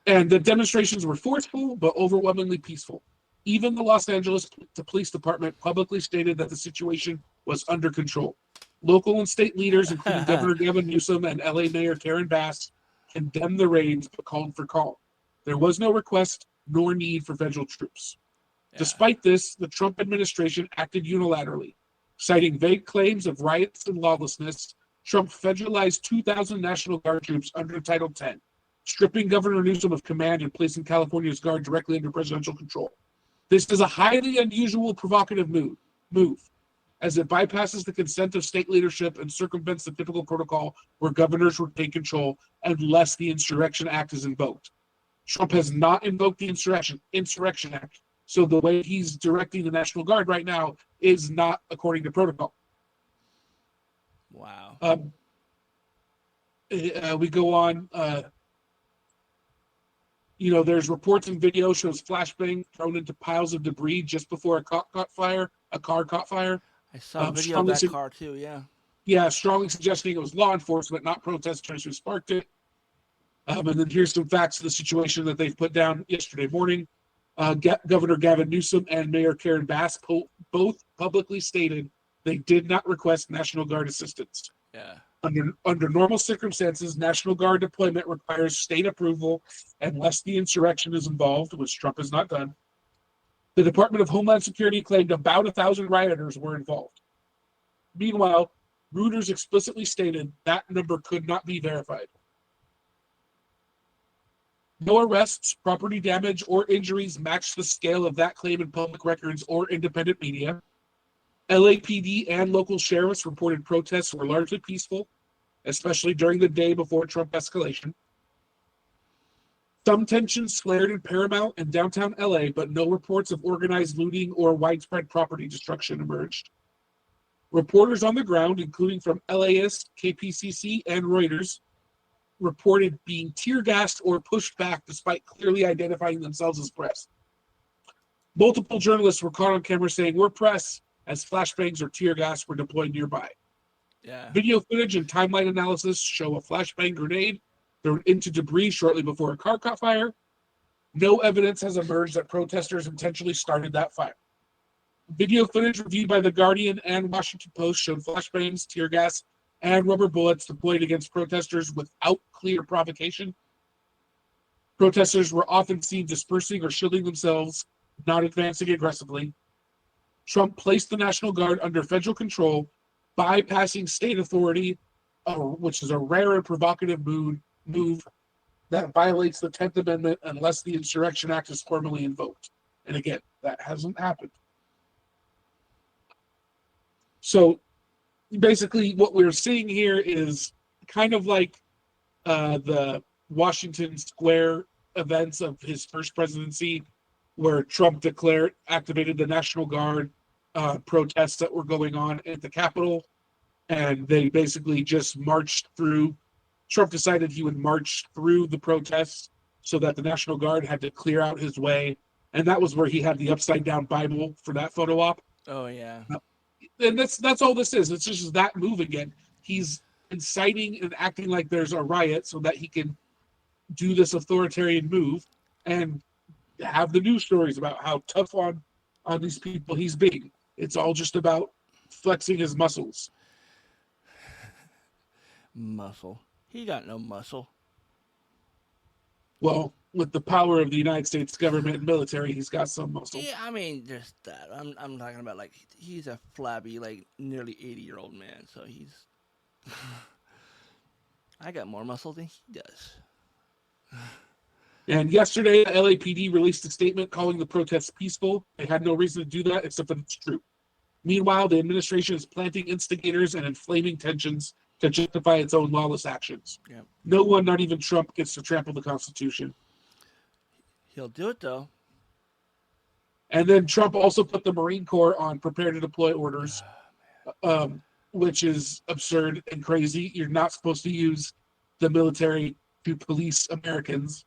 And the demonstrations were forceful but overwhelmingly peaceful. Even the Los Angeles Police Department publicly stated that the situation was under control. Local and state leaders, including Governor Gavin Newsom and LA Mayor Karen Bass, condemned the raids but called for calm. There was no request nor need for federal troops. Yeah. Despite this, the Trump administration acted unilaterally. Citing vague claims of riots and lawlessness, Trump federalized 2,000 National Guard troops under Title X, stripping Governor Newsom of command and placing California's Guard directly under presidential control. This is a highly unusual, provocative move, as it bypasses the consent of state leadership and circumvents the typical protocol where governors would take control unless the Insurrection Act is invoked. Trump has not invoked the Insurrection Act, so the way he's directing the National Guard right now is not according to protocol. Wow. We go on. There's reports and video shows flashbang thrown into piles of debris just before a car caught fire. I saw a video of that car too, yeah. Yeah, strongly suggesting it was law enforcement, not protesters who sparked it. And then here's some facts of the situation that they've put down yesterday morning. Governor Gavin Newsom and Mayor Karen Bass both publicly stated they did not request National Guard assistance. Yeah. Under normal circumstances, National Guard deployment requires state approval unless the insurrection is involved, which Trump has not done. The Department of Homeland Security claimed about 1,000 rioters were involved. Meanwhile, Reuters explicitly stated that number could not be verified. No arrests, property damage, or injuries matched the scale of that claim in public records or independent media. LAPD and local sheriffs reported protests were largely peaceful, especially during the day before Trump escalation. Some tensions flared in Paramount and downtown LA, but no reports of organized looting or widespread property destruction emerged. Reporters on the ground, including from LAist, KPCC, and Reuters, reported being tear-gassed or pushed back despite clearly identifying themselves as press. Multiple journalists were caught on camera saying, "We're press," as flashbangs or tear gas were deployed nearby. Yeah. Video footage and timeline analysis show a flashbang grenade thrown into debris shortly before a car caught fire. No evidence has emerged that protesters intentionally started that fire. Video footage reviewed by The Guardian and Washington Post showed flashbangs, tear gas, and rubber bullets deployed against protesters without clear provocation. Protesters were often seen dispersing or shielding themselves, not advancing aggressively. Trump placed the National Guard under federal control, bypassing state authority, which is a rare and provocative move that violates the 10th Amendment unless the Insurrection Act is formally invoked. And again, that hasn't happened. So basically what we're seeing here is kind of like the Washington Square events of his first presidency, where Trump activated the National Guard protests that were going on at the Capitol, and they basically just marched through. Trump decided he would march through the protests so that the National Guard had to clear out his way, and that was where he had the upside down Bible for that photo op. Oh yeah. And that's all this is. It's just that move again. He's inciting and acting like there's a riot so that he can do this authoritarian move and have the news stories about how tough on these people he's being. It's all just about flexing his muscles. Muscle. He got no muscle. Well, with the power of the United States government and military, he's got some muscle. Yeah, I mean, just that. I'm talking about, like, he's a flabby, like, nearly 80-year-old man, so he's... I got more muscle than he does. And yesterday, the LAPD released a statement calling the protests peaceful. They had no reason to do that, except that it's true. Meanwhile, the administration is planting instigators and inflaming tensions to justify its own lawless actions. Yep. No one, not even Trump, gets to trample the Constitution. He'll do it, though. And then Trump also put the Marine Corps on prepare to deploy orders, which is absurd and crazy. You're not supposed to use the military to police Americans.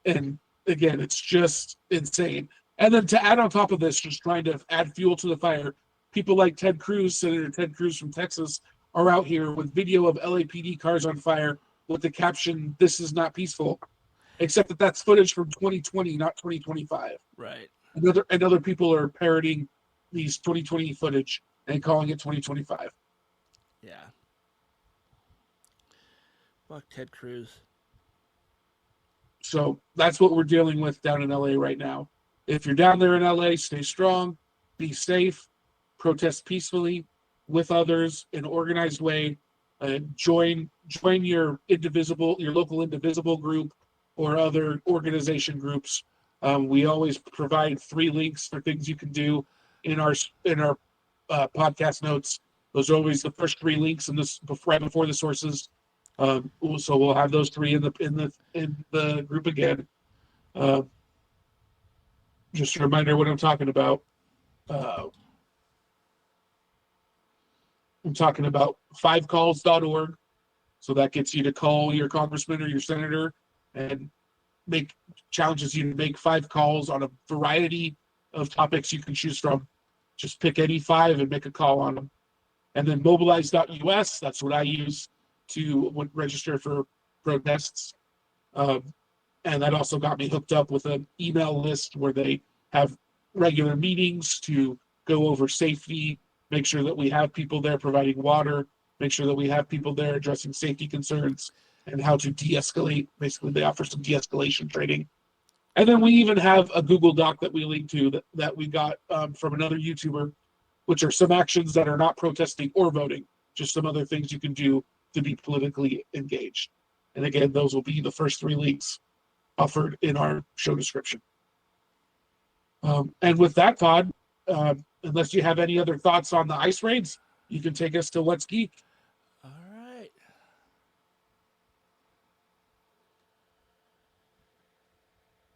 And again, it's just insane. And then to add on top of this, just trying to add fuel to the fire, people like Ted Cruz, Senator Ted Cruz from Texas, are out here with video of LAPD cars on fire with the caption, "This is not peaceful," except that that's footage from 2020, not 2025. Right. And other people are parroting these 2020 footage and calling it 2025. Yeah. Fuck Ted Cruz. So that's what we're dealing with down in LA right now. If you're down there in LA, stay strong, be safe, protest peacefully with others in an organized way. Join your local indivisible group or other organization groups. We always provide 3 links for things you can do in our podcast notes. Those are always the first 3 links in this right before the sources. So we'll have those 3 in the group again. Just a reminder what I'm talking about. I'm talking about 5calls.org. So that gets you to call your congressman or your senator and challenges you to make 5 calls on a variety of topics you can choose from. Just pick any 5 and make a call on them. And then mobilize.us, that's what I use to register for protests. And that also got me hooked up with an email list where they have regular meetings to go over safety, make sure that we have people there providing water, make sure that we have people there addressing safety concerns and how to de-escalate. Basically, they offer some de-escalation training. And then we even have a Google Doc that we link to that we got from another YouTuber, which are some actions that are not protesting or voting, just some other things you can do to be politically engaged. And again, those will be the first 3 links offered in our show description. And with that, Todd, unless you have any other thoughts on the ice raids, you can take us to Let's Geek. All right.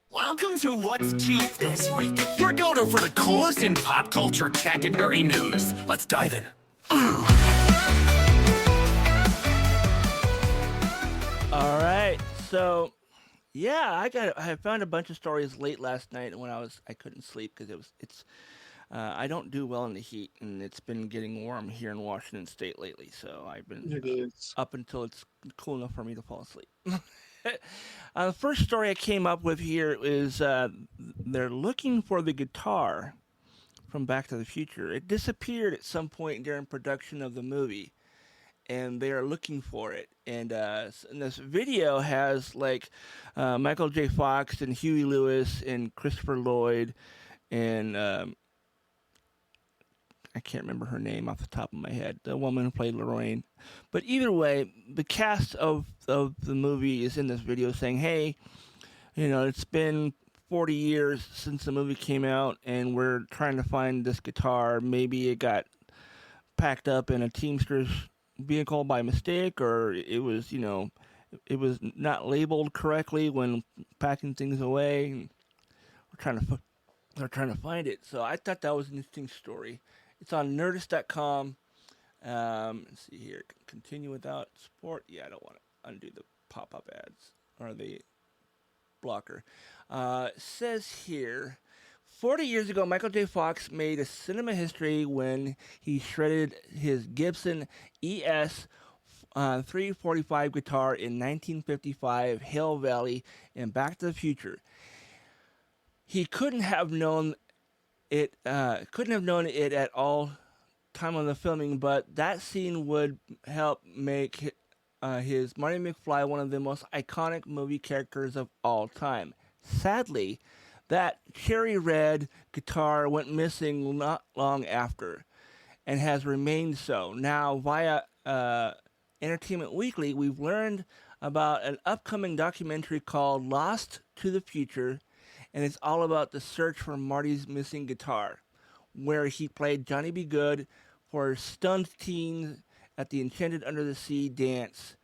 Welcome to What's Geek this week. Your go-to for the coolest in pop culture tech and nerdy news. Let's dive in. All right. So, yeah, I found a bunch of stories late last night when I couldn't sleep because I don't do well in the heat, and it's been getting warm here in Washington State lately. So I've been up until it's cool enough for me to fall asleep. The first story I came up with here is they're looking for the guitar from Back to the Future. It disappeared at some point during production of the movie, and they are looking for it. And this video has like Michael J. Fox and Huey Lewis and Christopher Lloyd and I can't remember her name off the top of my head, the woman who played Lorraine. But either way, the cast of the movie is in this video saying, hey, it's been 40 years since the movie came out, and we're trying to find this guitar. Maybe it got packed up in a Teamsters vehicle by mistake, or it was not labeled correctly when packing things away. They're trying to find it. So I thought that was an interesting story. It's on Nerdist.com. Let's see here. Continue without support. Yeah, I don't want to undo the pop-up ads or the blocker. It says here, 40 years ago, Michael J. Fox made a cinema history when he shredded his Gibson ES 345 guitar in 1955 Hill Valley in Back to the Future. He couldn't have known it at all time of the filming, but that scene would help make his Marty McFly one of the most iconic movie characters of all time. Sadly, that cherry red guitar went missing not long after and has remained so. Now, via Entertainment Weekly, we've learned about an upcoming documentary called Lost to the Future, and it's all about the search for Marty's missing guitar, where he played Johnny B. Good for stunned teens at the Enchanted Under the Sea dance.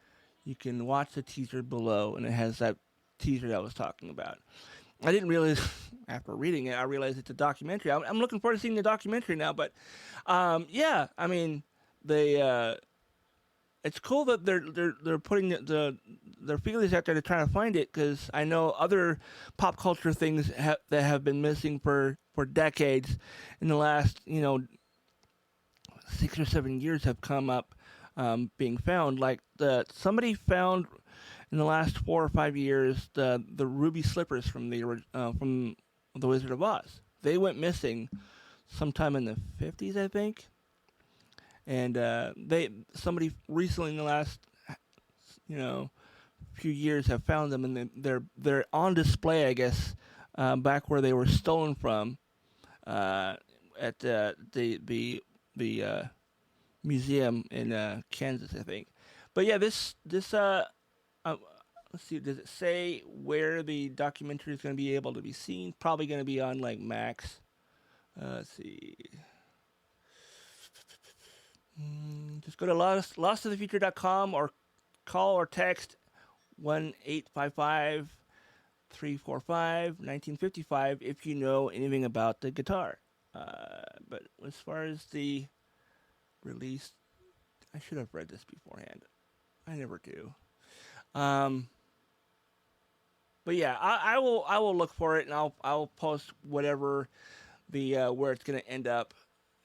You can watch the teaser below, and it has that teaser that I was talking about. I didn't realize, after reading it, I realized it's a documentary. I'm looking forward to seeing the documentary now, but yeah, I mean, it's cool that they're putting their feelers out there to try to find it, because I know other pop culture things that have been missing for decades in the last 6 or 7 years have come up, being found. Like somebody found in the last 4 or 5 years the ruby slippers from the Wizard of Oz. They went missing sometime in the 50s, I think. And somebody recently in the last few years have found them, and they're on display, I guess, back where they were stolen from, at the museum in Kansas, I think. But yeah, this let's see, does it say where the documentary is going to be able to be seen? Probably going to be on like Max. Let's see. Just go to lostofthefuture.com or call or text 1-855-345-1955 if you know anything about the guitar. But as far as the release, I should have read this beforehand. I never do. But yeah, I will look for it, and I'll post whatever the where it's going to end up.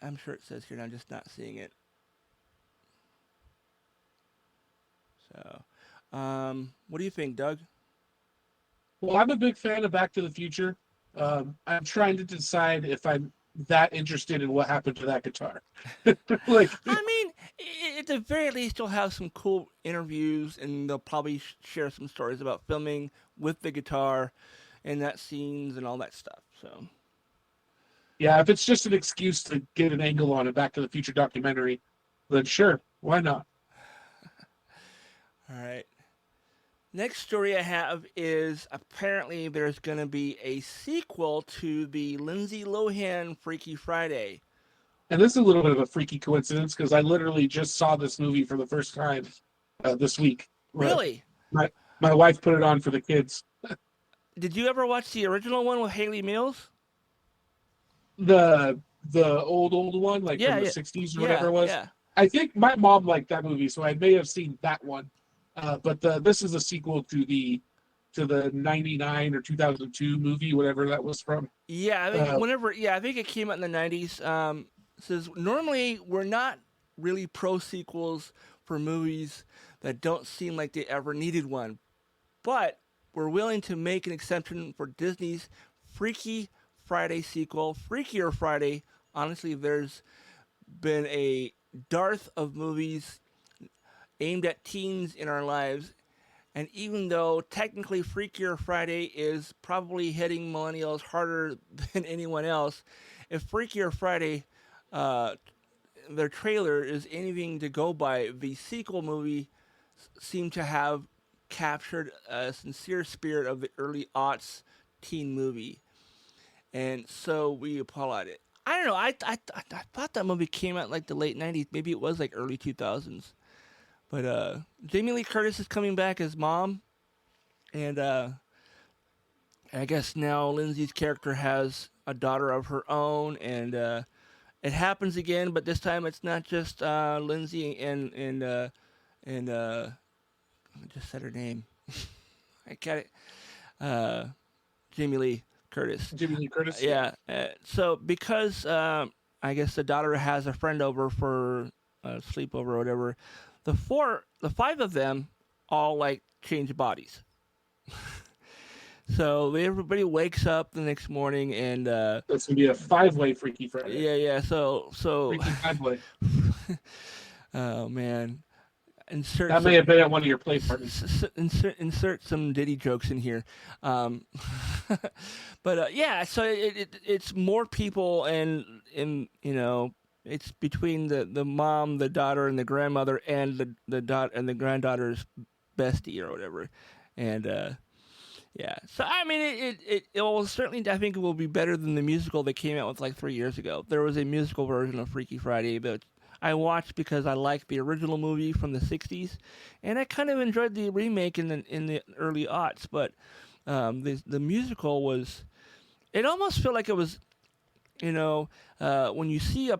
I'm sure it says here, and I'm just not seeing it. So, what do you think, Doug? Well, I'm a big fan of Back to the Future. I'm trying to decide if I'm that interested in what happened to that guitar. Like, I mean, at the very least, you'll have some cool interviews, and they'll probably share some stories about filming with the guitar and that scenes and all that stuff. So, yeah, if it's just an excuse to get an angle on a Back to the Future documentary, then sure, why not? all right. Next story I have is apparently there's going to be a sequel to the Lindsay Lohan Freaky Friday. And this is a little bit of a freaky coincidence because I literally just saw this movie for the first time this week. Really? My wife put it on for the kids. Did you ever watch the original one with Haley Mills? The old one, like Yeah, from the yeah. 60s or whatever it was. Yeah. I think my mom liked that movie, so I may have seen that one. But this is a sequel to the 99 or 2002 movie, whatever that was from. Yeah, I think I think it came out in the 90s. Says normally we're not really pro sequels for movies that don't seem like they ever needed one, but we're willing to make an exception for Disney's Freaky Friday sequel, Freakier Friday. Honestly, there's been a dearth of movies aimed at teens in our lives, and even though technically Freakier Friday is probably hitting millennials harder than anyone else, if Freakier Friday, their trailer is anything to go by, the sequel movie seemed to have captured a sincere spirit of the early aughts teen movie, and so we applaud it. I don't know. I thought that movie came out like the late 90s. Maybe it was like early 2000s. But Jamie Lee Curtis is coming back as mom, and I guess now Lindsay's character has a daughter of her own, and it happens again, but this time it's not just Lindsay and I just said her name. I got it. Jamie Lee Curtis. Jamie Lee Curtis? Yeah. So because I guess the daughter has a friend over for a sleepover or whatever, the five of them all like change bodies. So everybody wakes up the next morning, and That's gonna be a 5-way Freaky Friday. yeah. So Freaky 5-way. oh man, That may have been at one of your play parties. Insert some Diddy jokes in here, but yeah. So it's more people, and it's between the mom, the daughter, and the grandmother, and the daughter and the granddaughter's bestie or whatever, and yeah. So I mean, it will certainly, I think it will be better than the musical they came out with like 3 years ago. There was a musical version of Freaky Friday that I watched because I liked the original movie from the 60s, and I kind of enjoyed the remake in the early aughts. But the musical was, it almost felt like it was, when you see a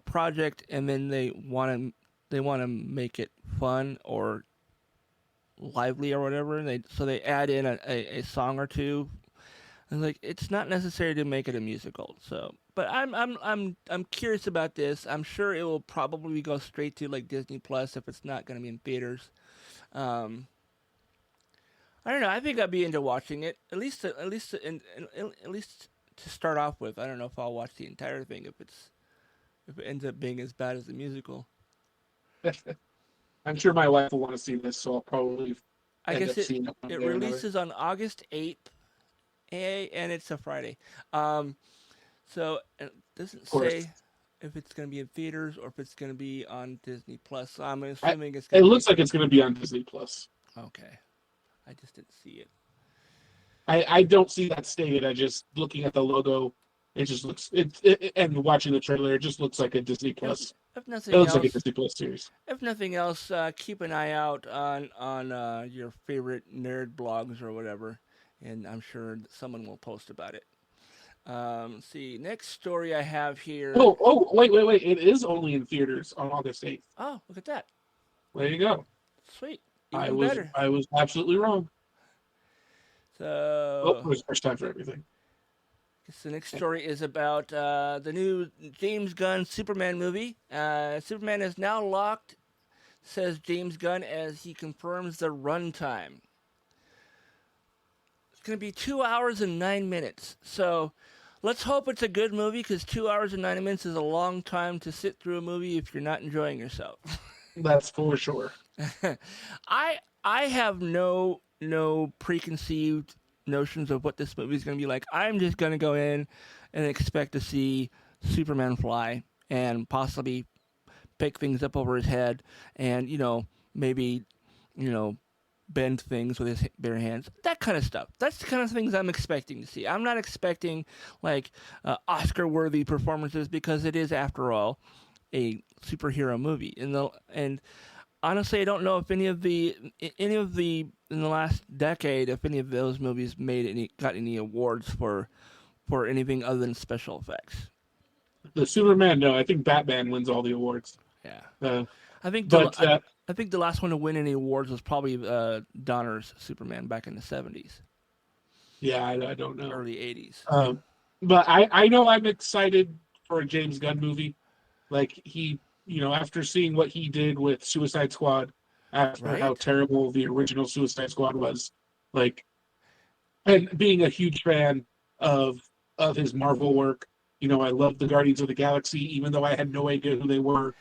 project and then they want to they want to make it fun or lively or whatever, and so they add in a song or two. And like, it's not necessary to make it a musical. So, but I'm curious about this. I'm sure it will probably go straight to like Disney Plus if it's not going to be in theaters. I don't know. I think I'd be into watching it at least to start off with. I don't know if I'll watch the entire thing if it ends up being as bad as the musical. I'm sure my wife will want to see this, so I'll probably I end guess up seeing it. it releases on August 8th, and it's a Friday. So it doesn't say if it's going to be in theaters or if it's going to be on Disney Plus. So I'm assuming it's going to be. It looks like it's going to be on Disney Plus. Okay. I just didn't see it. I don't see that stated. I just, looking at the logo, it just looks, and watching the trailer, it just looks like a Disney Plus. If nothing It looks else, like a Disney Plus series. If nothing else, keep an eye out on your favorite nerd blogs or whatever, and I'm sure that someone will post about it. Let's see, next story I have here. Oh, wait. It is only in theaters on August 8th. Oh, look at that. There you go. Sweet. I Better. was absolutely wrong. So, it was first time for everything. The next story is about the new James Gunn Superman movie. Superman is now locked, says James Gunn, as he confirms the runtime. It's going to be 2 hours and 9 minutes. So let's hope it's a good movie, because 2 hours and 9 minutes is a long time to sit through a movie if you're not enjoying yourself. That's for sure. I have no preconceived notions of what this movie is going to be like. I'm just going to go in and expect to see Superman fly and possibly pick things up over his head and, maybe, bend things with his bare hands. That kind of stuff. That's the kind of things I'm expecting to see. I'm not expecting, like, Oscar-worthy performances, because it is, after all, a superhero movie. And honestly, I don't know if any of the in the last decade, if any of those movies got any awards for anything other than special effects. The Superman, no, I think Batman wins all the awards. Yeah, I think I think the last one to win any awards was probably Donner's Superman back in the 70s. Yeah, I don't know. Early 80s. But I know I'm excited for a James Gunn movie. Like, he, after seeing what he did with Suicide Squad, after how terrible the original Suicide Squad was, like, and being a huge fan of his Marvel work, I love the Guardians of the Galaxy, even though I had no idea who they were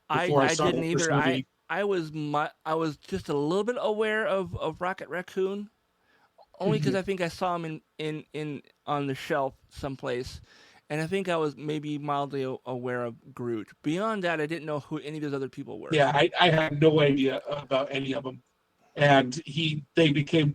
before I saw didn't the first either. movie. I was just a little bit aware of Rocket Raccoon, only because I think I saw him in on the shelf someplace. And I think I was maybe mildly aware of Groot. Beyond that, I didn't know who any of those other people were. Yeah, I had no idea about any of them. And they became,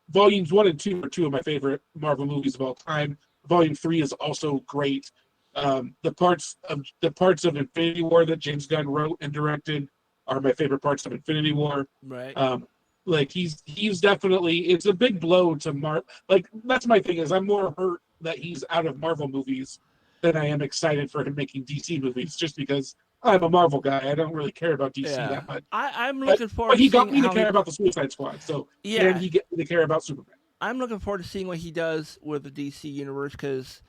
volumes 1 and 2 are two of my favorite Marvel movies of all time. Volume 3 is also great. The parts of Infinity War that James Gunn wrote and directed are my favorite parts of Infinity War. Right. Like, he's definitely, it's a big blow to Marvel. Like, that's my thing, is I'm more hurt that he's out of Marvel movies than I am excited for him making DC movies, just because I'm a Marvel guy. I don't really care about DC that much. I'm looking forward but to he got seeing me to care about the Suicide Squad, so can he get me to care about Superman? I'm looking forward to seeing what he does with the DC universe, because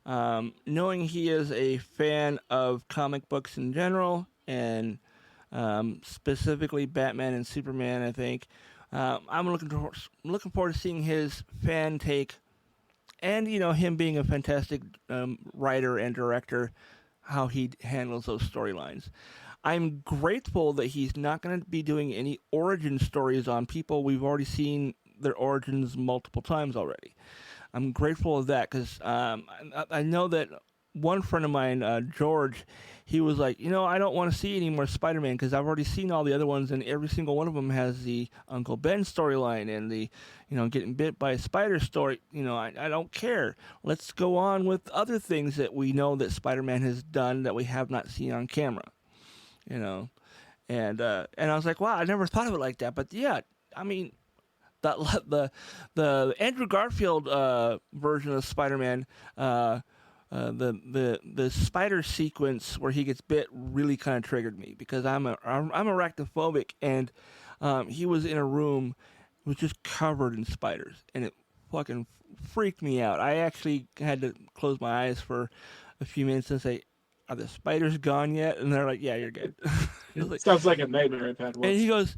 knowing he is a fan of comic books in general, and specifically Batman and Superman, I think, I'm looking forward to seeing his fan take. And, him being a fantastic writer and director, how he handles those storylines. I'm grateful that he's not going to be doing any origin stories on people we've already seen their origins multiple times already. I'm grateful of that, because I know that one friend of mine, George, he was like, I don't want to see any more Spider-Man, because I've already seen all the other ones, and every single one of them has the Uncle Ben storyline and the, getting bit by a spider story. I don't care. Let's go on with other things that we know that Spider-Man has done that we have not seen on camera. And I was like, wow, I never thought of it like that. But yeah, I mean, the Andrew Garfield version of Spider-Man the spider sequence where he gets bit really kind of triggered me because I'm arachnophobic, and he was in a room was just covered in spiders, and it fucking freaked me out. I actually had to close my eyes for a few minutes and say, "Are the spiders gone yet?" And they're like, "Yeah, you're good." It sounds like a nightmare I've had once. And he goes,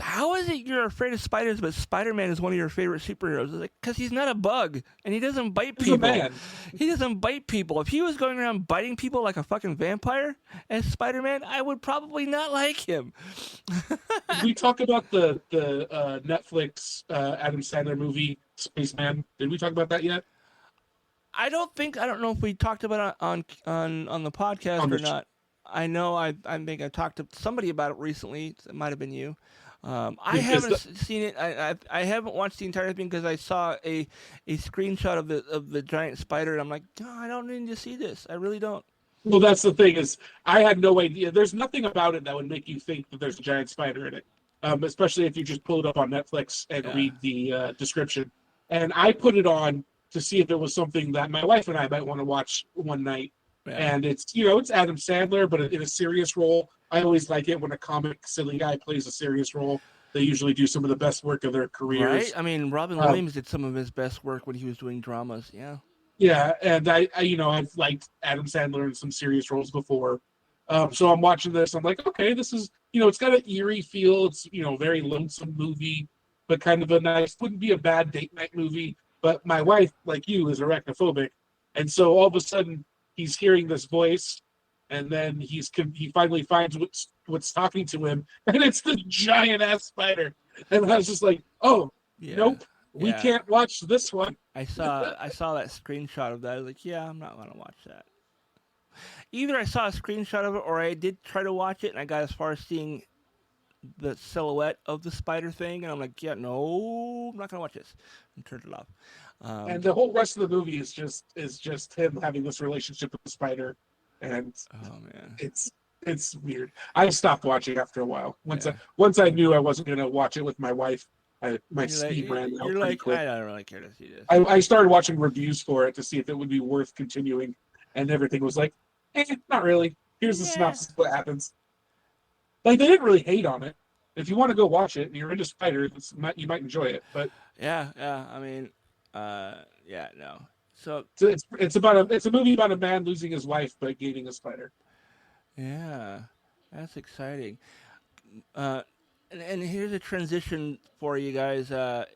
"How is it you're afraid of spiders, but Spider-Man is one of your favorite superheroes?" I was like, "Because he's not a bug, and he doesn't bite He's people. a man. He doesn't bite people. If he was going around biting people like a fucking vampire as Spider-Man, I would probably not like him." Did we talk about the Netflix Adam Sandler movie Spaceman? Did we talk about that yet? I don't know if we talked about it on the podcast On or the not. I know I think I talked to somebody about it recently. It might have been you. I haven't seen it. I haven't watched the entire thing because I saw a screenshot of the giant spider, and I'm like, no, I don't need to see this. I really don't. Well, that's the thing is, I had no idea. There's nothing about it that would make you think that there's a giant spider in it, especially if you just pull it up on Netflix and read the description. And I put it on to see if it was something that my wife and I might want to watch one night. Yeah. And it's Adam Sandler, but in a serious role. I always like it when a comic silly guy plays a serious role. They usually do some of the best work of their careers. Right? I mean, Robin Williams did some of his best work when he was doing dramas. Yeah. Yeah, and I've liked Adam Sandler in some serious roles before. So I'm watching this. I'm like, okay, this is, it's got an eerie feel. It's, very lonesome movie, but kind of a nice, wouldn't be a bad date night movie. But my wife, like you, is arachnophobic. And so all of a sudden he's hearing this voice, and then he finally finds what's talking to him, and it's the giant ass spider. And I was just like, oh, nope, we can't watch this one. I saw that screenshot of that. I was like, yeah, I'm not going to watch that. Either I saw a screenshot of it, or I did try to watch it, and I got as far as seeing the silhouette of the spider thing, and I'm like, yeah, no, I'm not going to watch this, and turned it off. And the whole rest of the movie is just him having this relationship with the spider, and oh man, it's weird. I stopped watching after a while. Once I knew I wasn't going to watch it with my wife, my speed ran out pretty quick. I don't really care to see this. I started watching reviews for it to see if it would be worth continuing, and everything was like, not really. Here's the synopsis of what happens. Like, they didn't really hate on it. If you want to go watch it and you're into spiders, you might enjoy it. But yeah. I mean, no. So it's a movie about a man losing his wife but gaining a spider. Yeah, that's exciting. And here's a transition for you guys. The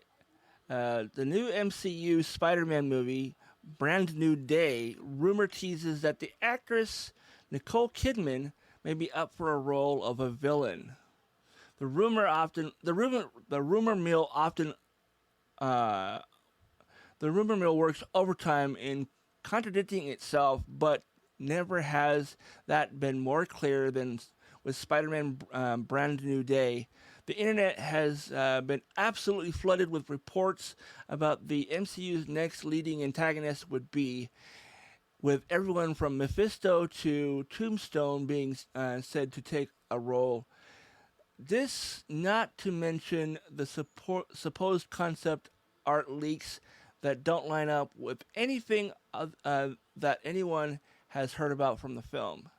new MCU Spider-Man movie, Brand New Day, rumor teases that the actress Nicole Kidman may be up for a role of a villain. The rumor mill works overtime in contradicting itself, but never has that been more clear than with Spider-Man Brand New Day. The internet has been absolutely flooded with reports about the MCU's next leading antagonist would be, with everyone from Mephisto to Tombstone being said to take a role. This not to mention the supposed concept art leaks that don't line up with anything that anyone has heard about from the film.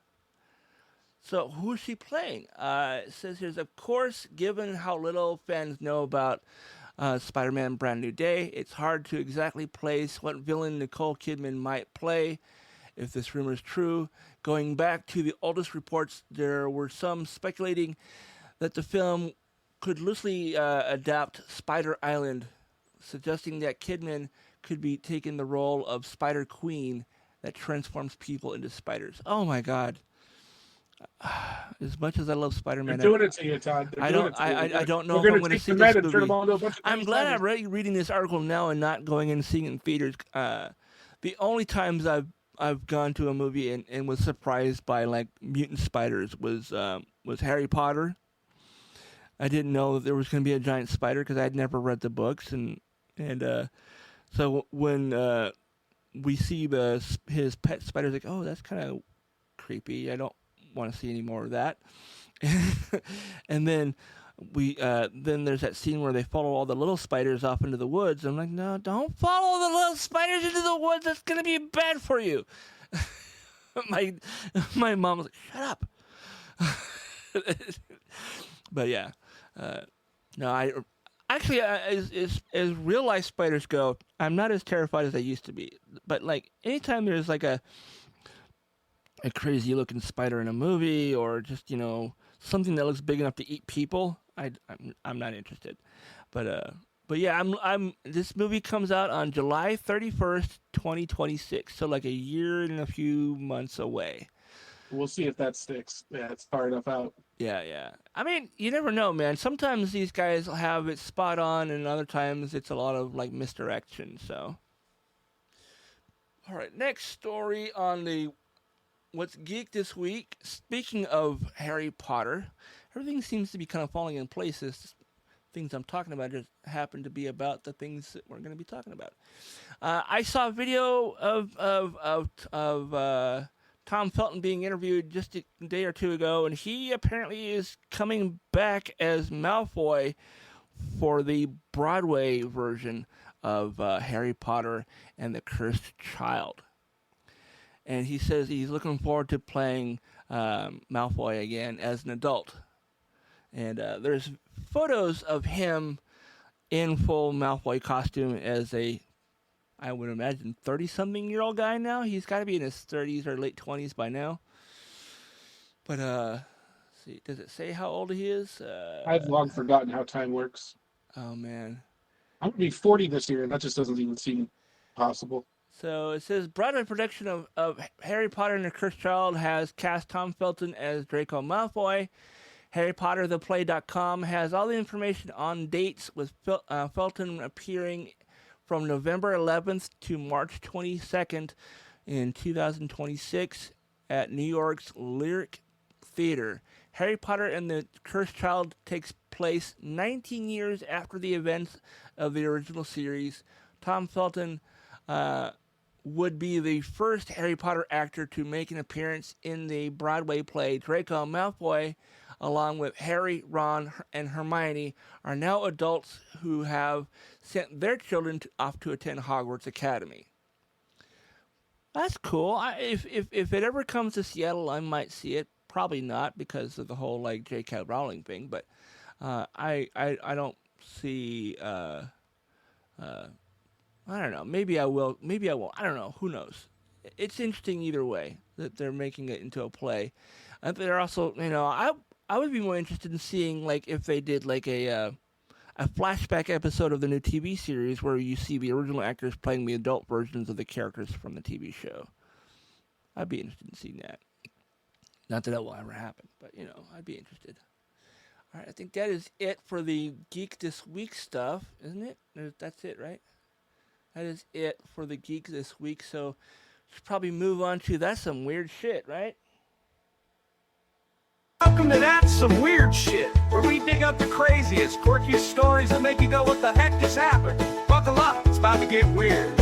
So who's she playing? It says here, of course, given how little fans know about Spider-Man Brand New Day, it's hard to exactly place what villain Nicole Kidman might play. If this rumor is true, going back to the oldest reports, there were some speculating that the film could loosely adapt Spider Island, suggesting that Kidman could be taking the role of Spider Queen that transforms people into spiders. Oh my God! As much as I love Spider-Man, they're doing it to you, Todd. I don't know if I'm going to see this movie. I'm glad I'm reading this article now and not going and seeing it in theaters. The only times I've gone to a movie and was surprised by like mutant spiders was Harry Potter. I didn't know that there was going to be a giant spider because I had never read the books, and so when we see his pet spiders, like, oh, that's kind of creepy. I don't want to see any more of that. And then then there's that scene where they follow all the little spiders off into the woods. I'm like, no, don't follow the little spiders into the woods. That's going to be bad for you. my my mom was like, "Shut up." But yeah, no, I actually as real life spiders go, I'm not as terrified as I used to be. But like anytime there's like a crazy looking spider in a movie, or just something that looks big enough to eat people, I'm not interested. But yeah, I'm this movie comes out on July 31st, 2026, so like a year and a few months away. We'll see if that sticks. Yeah, it's far enough out. Yeah. I mean, you never know, man. Sometimes these guys will have it spot on, and other times it's a lot of like misdirection. So, all right, next story on the What's Geek this week. Speaking of Harry Potter, everything seems to be kind of falling in place. This things I'm talking about just happen to be about the things that we're going to be talking about. I saw a video of Tom Felton being interviewed just a day or two ago, and he apparently is coming back as Malfoy for the Broadway version of Harry Potter and the Cursed Child. And he says he's looking forward to playing Malfoy again as an adult. And there's photos of him in full Malfoy costume as I would imagine, 30-something-year-old guy now. He's got to be in his 30s or late 20s by now. But, see, does it say how old he is? I've long forgotten how time works. Oh, man. I'm going to be 40 this year, and that just doesn't even seem possible. So it says, Broadway production of Harry Potter and the Cursed Child has cast Tom Felton as Draco Malfoy. HarryPotterThePlay.com has all the information on dates, with Felton appearing from November 11th to March 22nd in 2026 at New York's Lyric Theater. Harry Potter and the Cursed Child takes place 19 years after the events of the original series. Tom Felton would be the first Harry Potter actor to make an appearance in the Broadway play. Draco Malfoy, along with Harry, Ron, and Hermione, are now adults who have sent their children off to attend Hogwarts Academy. That's cool. If it ever comes to Seattle, I might see it. Probably not, because of the whole like J.K. Rowling thing. But I don't see. I don't know. Maybe I will. Maybe I won't. I don't know. Who knows? It's interesting either way that they're making it into a play. And they're also, I would be more interested in seeing like if they did like a flashback episode of the new TV series where you see the original actors playing the adult versions of the characters from the TV show. I'd be interested in seeing that. Not that will ever happen, but I'd be interested. All right, I think that is it for the Geek This Week stuff, isn't it? That's it, right? That is it for the Geek This Week. So should probably move on to That's Some Weird Shit, right? Welcome to That's Some Weird Shit, where we dig up the craziest, quirkiest stories that make you go, what the heck just happened? Buckle up, it's about to get weird.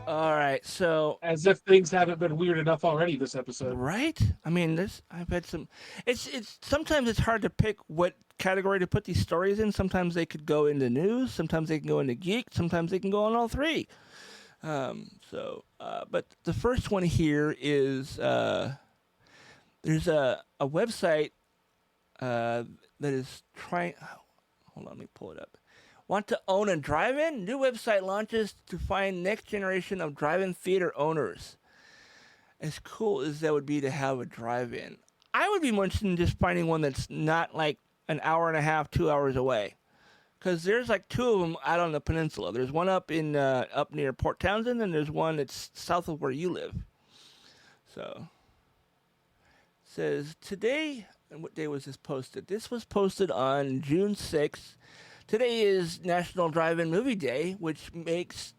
All right, so As if things haven't been weird enough already this episode. right? I mean, I've had some. It's sometimes it's hard to pick what category to put these stories in. Sometimes they could go into news. Sometimes they can go into geek. Sometimes they can go on all three. But the first one here is there's a website that is trying. Hold on, let me pull it up. Want to own a drive-in? New website launches to find next generation of drive-in theater owners. As cool as that would be to have a drive-in, I would be more interested in just finding one that's not like an hour and a half, 2 hours away. Because there's like two of them out on the peninsula. There's one up near Port Townsend, and there's one that's south of where you live. So, it says today, and what day was this posted? This was posted on June 6th. Today is National Drive-In Movie Day, which makes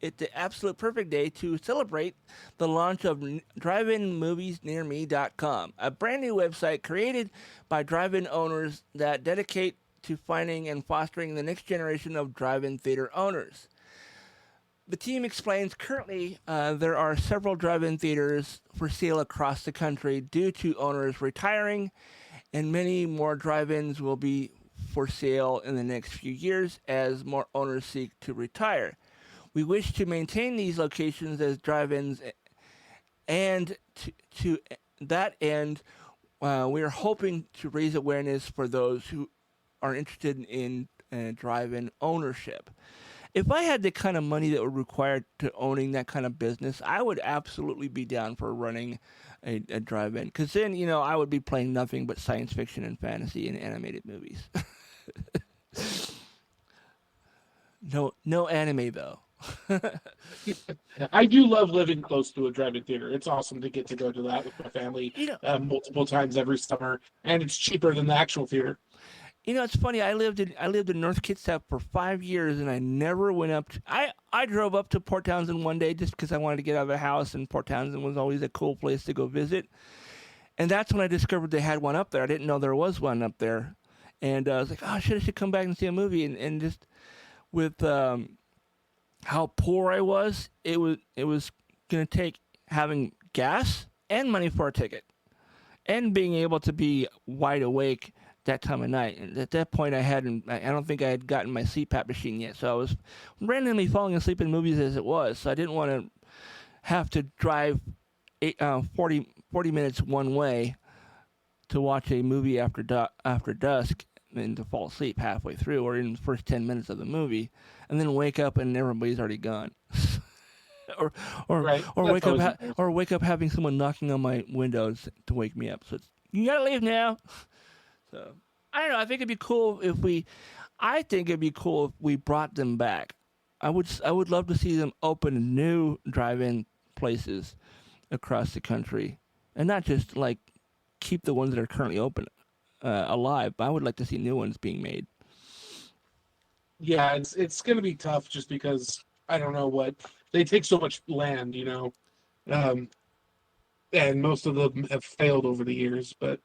it the absolute perfect day to celebrate the launch of drive-in-movies-near-me.com, a brand new website created by drive-in owners that dedicate to finding and fostering the next generation of drive-in theater owners. The team explains currently there are several drive-in theaters for sale across the country due to owners retiring, and many more drive-ins will be for sale in the next few years as more owners seek to retire. We wish to maintain these locations as drive-ins And to that end, we are hoping to raise awareness for those who are interested in drive-in ownership. If I had the kind of money that would require to owning that kind of business, I would absolutely be down for running a drive-in. Because then, I would be playing nothing but science fiction and fantasy and animated movies. No anime though. I do love living close to a drive-in theater. It's awesome to get to go to that with my family You know, multiple times every summer, and it's cheaper than the actual theater. it's funny. I lived in North Kitsap for 5 years, and I never went up. I drove up to Port Townsend one day just because I wanted to get out of the house, and Port Townsend was always a cool place to go visit. And that's when I discovered they had one up there. I didn't know there was one up there, and I was like, oh, I should come back and see a movie. And just with how poor I was, it was gonna take having gas and money for a ticket, and being able to be wide awake that time of night. And at that point, I don't think I had gotten my CPAP machine yet, so I was randomly falling asleep in movies as it was. So I didn't want to have to drive 40 minutes one way to watch a movie after dusk and to fall asleep halfway through or in the first 10 minutes of the movie, and then wake up and everybody's already gone. or Right. wake up having someone knocking on my windows to wake me up. So you gotta leave now. So I don't know. I think it'd be cool if we brought them back. I would love to see them open new drive-in places across the country, and not just like keep the ones that are currently open alive. But I would like to see new ones being made. Yeah, it's going to be tough just because I don't know what they take so much land, and most of them have failed over the years. But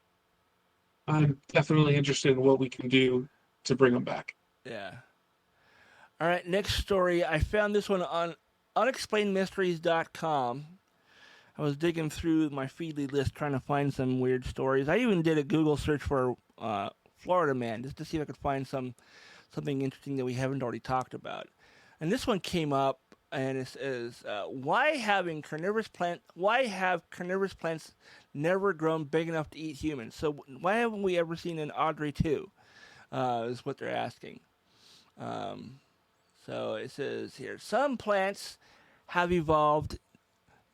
I'm definitely interested in what we can do to bring them back. Yeah. All right, next story. I found this one on unexplainedmysteries.com. I was digging through my Feedly list trying to find some weird stories. I even did a Google search for Florida man just to see if I could find something interesting that we haven't already talked about. And this one came up, and it says, why have carnivorous plants never grown big enough to eat humans? So why haven't we ever seen an Audrey 2? Is what they're asking. So it says here, some plants have evolved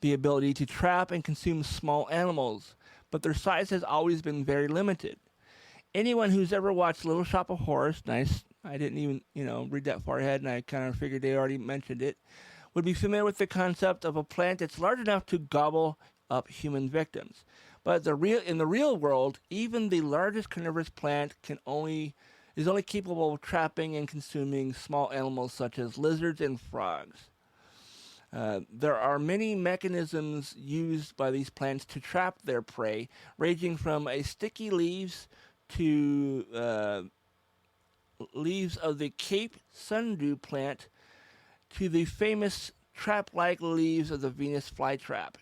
the ability to trap and consume small animals, but their size has always been very limited. Anyone who's ever watched Little Shop of Horrors, nice, I didn't even, read that far ahead, and I kind of figured they already mentioned it, would be familiar with the concept of a plant that's large enough to gobble up human victims. But in the real world, even the largest carnivorous plant is only capable of trapping and consuming small animals such as lizards and frogs. There are many mechanisms used by these plants to trap their prey, ranging from sticky leaves to leaves of the Cape sundew plant to the famous trap-like leaves of the Venus flytrap.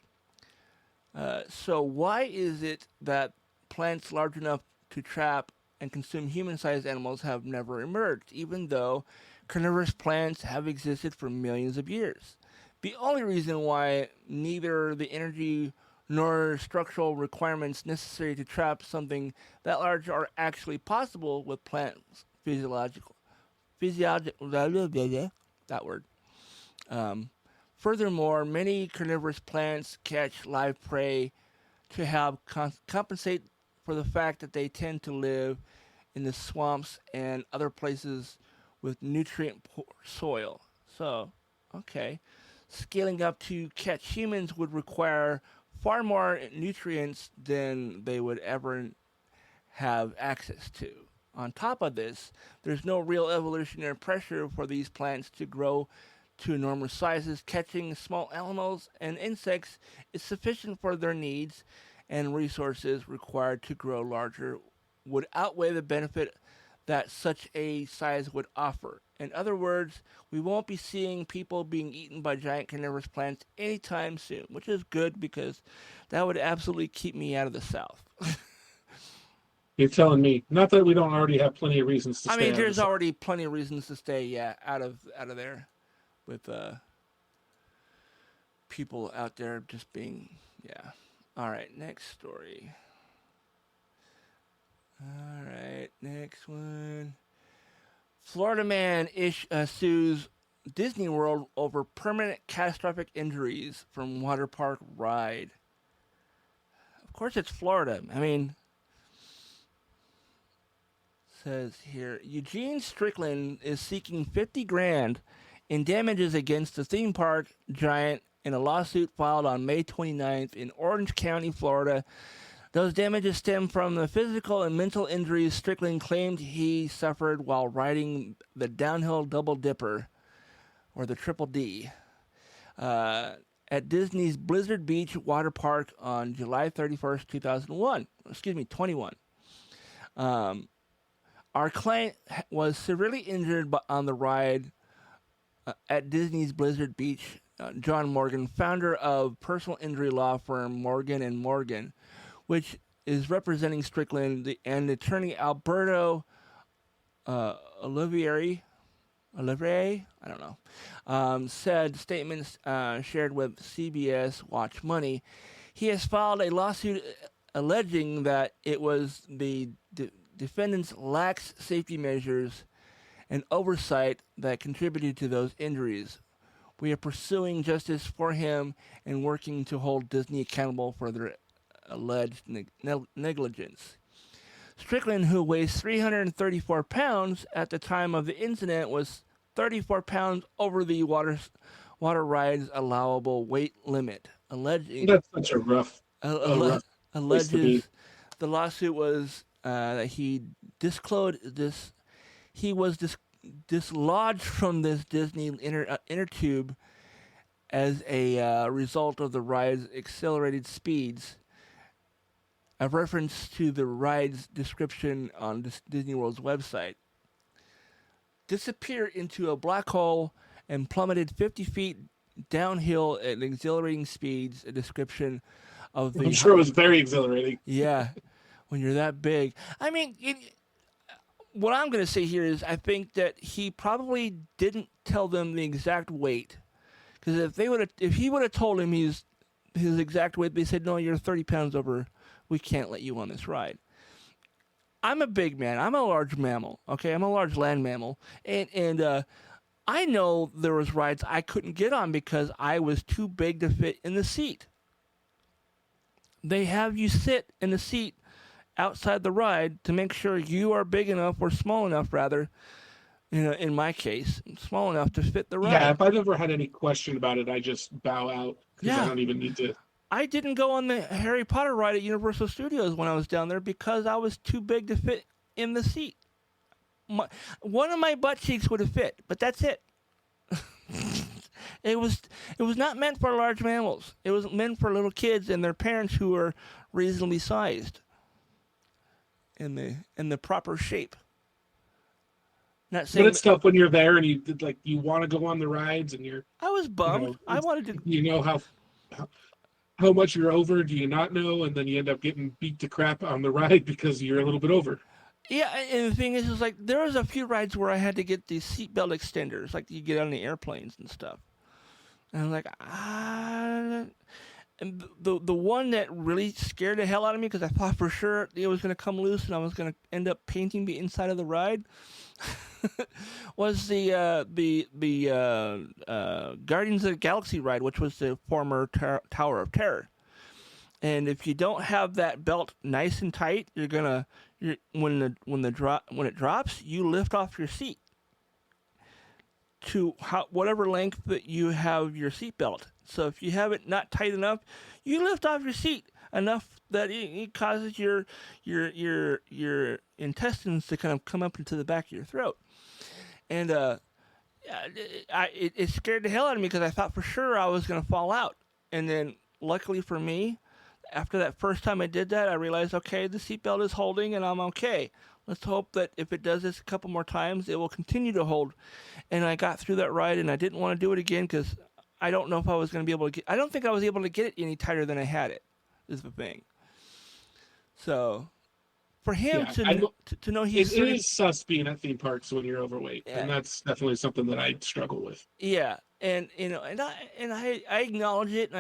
So why is it that plants large enough to trap and consume human-sized animals have never emerged, even though carnivorous plants have existed for millions of years? The only reason why neither the energy nor structural requirements necessary to trap something that large are actually possible with plants physiological that word. Furthermore, many carnivorous plants catch live prey to help compensate for the fact that they tend to live in the swamps and other places with nutrient-poor soil. So, okay. Scaling up to catch humans would require far more nutrients than they would ever have access to. On top of this, there's no real evolutionary pressure for these plants to grow to enormous sizes. Catching small animals and insects is sufficient for their needs, and resources required to grow larger would outweigh the benefit that such a size would offer. In other words, we won't be seeing people being eaten by giant carnivorous plants anytime soon, which is good because that would absolutely keep me out of the South. You're telling me, not that we don't already have plenty of reasons to stay. I mean, out of there's the South. already plenty of reasons to stay, out of there, with people out there just being Yeah. All right, next story. All right, next one. Florida man sues Disney World over permanent catastrophic injuries from water park ride. Of course, it's Florida. I mean, says here Eugene Strickland is seeking 50 grand in damages against the theme park giant in a lawsuit filed on May 29th in Orange County, Florida. Those damages stem from the physical and mental injuries Strickland claimed he suffered while riding the downhill Double Dipper, or the Triple D, at Disney's Blizzard Beach water park on July 31st, 21. Our client was severely injured on the ride at Disney's Blizzard Beach. John Morgan, founder of personal injury law firm Morgan & Morgan, which is representing Strickland, and attorney Alberto Olivieri, I don't know, said statements shared with CBS Watch Money. He has filed a lawsuit alleging that it was the defendant's lax safety measures and oversight that contributed to those injuries. We are pursuing justice for him and working to hold Disney accountable for their alleged negligence. Strickland, who weighs 334 pounds at the time of the incident, was 34 pounds over the water ride's allowable weight limit. That's such a rough. Alleges the lawsuit was that he was dislodged from this Disney inner tube as a result of the ride's accelerated speeds. A reference to the ride's description on Disney World's website. Disappeared into a black hole and plummeted 50 feet downhill at exhilarating speeds. A description of the. I'm sure it was very exhilarating. Yeah, when you're that big. I mean, what I'm going to say here is I think that he probably didn't tell them the exact weight, because if he would have told him his exact weight, they said, no, you're 30 pounds over. We can't let you on this ride. I'm a big man. I'm a large mammal. Okay, I'm a large land mammal, and I know there was rides I couldn't get on because I was too big to fit in the seat. They have you sit in the seat outside the ride to make sure you are big enough, or small enough rather, in my case, small enough to fit the ride. Yeah, if I've ever had any question about it, I just bow out because I don't even need to. I didn't go on the Harry Potter ride at Universal Studios when I was down there because I was too big to fit in the seat. One of my butt cheeks would have fit, but that's it. It was not meant for large mammals. It was meant for little kids and their parents who are reasonably sized in the proper shape. Not saying but it's tough when you're there and you want to go on the rides and you're. I was bummed. I wanted to. You know how much you're over? Do you not know? And then you end up getting beat to crap on the ride because you're a little bit over. Yeah, and the thing is like there was a few rides where I had to get these seatbelt extenders, like you get on the airplanes and stuff. And I'm like, And the one that really scared the hell out of me, because I thought for sure it was going to come loose and I was going to end up painting the inside of the ride, was the Guardians of the Galaxy ride, which was the former Tower of Terror. And if you don't have that belt nice and tight, when it drops, you lift off your seat to whatever length that you have your seatbelt. So if you have it not tight enough, you lift off your seat enough that it causes your intestines to kind of come up into the back of your throat. And it scared the hell out of me because I thought for sure I was going to fall out. And then luckily for me, after that first time I did that, I realized, okay, the seatbelt is holding and I'm okay. Let's hope that if it does this a couple more times, it will continue to hold. And I got through that ride, and I didn't want to do it again because I don't know if I was going to be able to get. I don't think I was able to get it any tighter than I had it. Is the thing. So, for him to know he's it is sus being at theme parks when you're overweight, and that's definitely something that I struggle with. Yeah, and I acknowledge it, and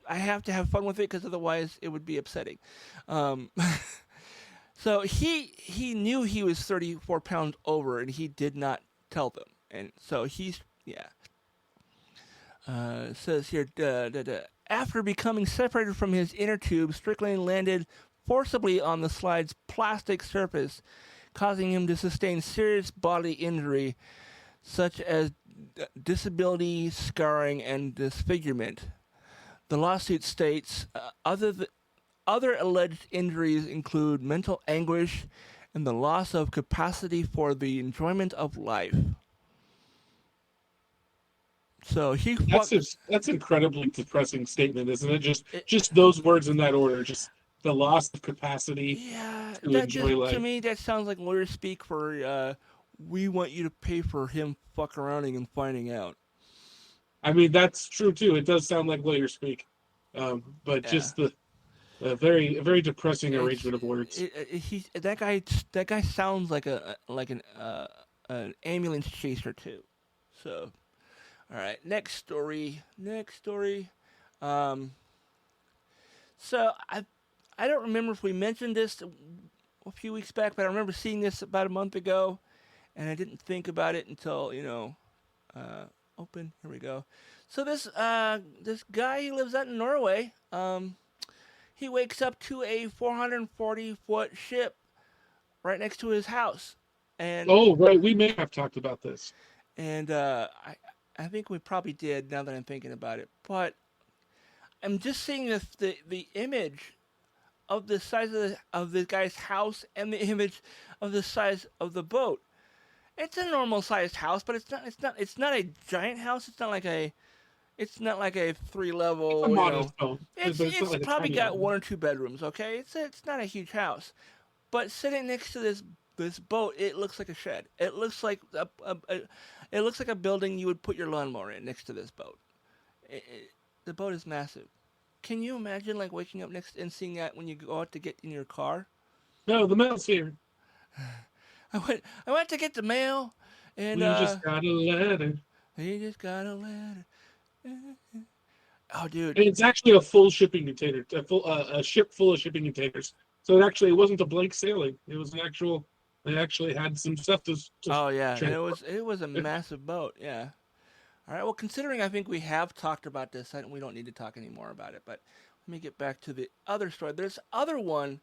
I have to have fun with it because otherwise it would be upsetting. Um, so he knew he was 34 pounds over, and he did not tell them, and so he's yeah. It says here, after becoming separated from his inner tube, Strickland landed forcibly on the slide's plastic surface, causing him to sustain serious bodily injury, such as disability, scarring, and disfigurement. The lawsuit states other alleged injuries include mental anguish and the loss of capacity for the enjoyment of life. So That's incredibly depressing statement, isn't it? Just those words in that order, just the loss of capacity yeah, to that enjoy just life. to me that sounds like lawyer speak for we want you to pay for him fuck arounding and finding out. I mean, that's true too. It does sound like lawyer speak, but Yeah. just the a very depressing It's, arrangement of words. that guy sounds like an ambulance chaser too. So, all right, next story. Um, so I don't remember if we mentioned this a few weeks back, but I remember seeing this about a month ago, and I didn't think about it until open. Here we go. So this guy, he lives out in Norway. He wakes up to a 440-foot ship right next to his house, and Oh, right. We may have talked about this. I think we probably did now that I'm thinking about it. But I'm just seeing the image of the size of the guy's house and the image of the size of the boat. It's a normal sized house, but it's not a giant house. It's not like a 3-level. It's a modest home. It's But not like a probably tiny got home. 1 or 2 bedrooms. Okay, it's not a huge house, but sitting next to this boat, it looks like a shed. It looks like it looks like a building you would put your lawnmower in next to this boat. The boat is massive. Can you imagine like waking up next and seeing that when you go out to get in your car? No, the mail's here. I went to get the mail, and We just got a letter. he just got a letter. Oh, dude. And it's actually a full shipping container, a ship full of shipping containers. So it wasn't a blank sailing. It was an actual. They actually had some stuff to Oh yeah, and transport. it was a massive boat. Yeah. All right. Well, considering I think we have talked about this, we don't need to talk anymore about it. But let me get back to the other story. There's other one.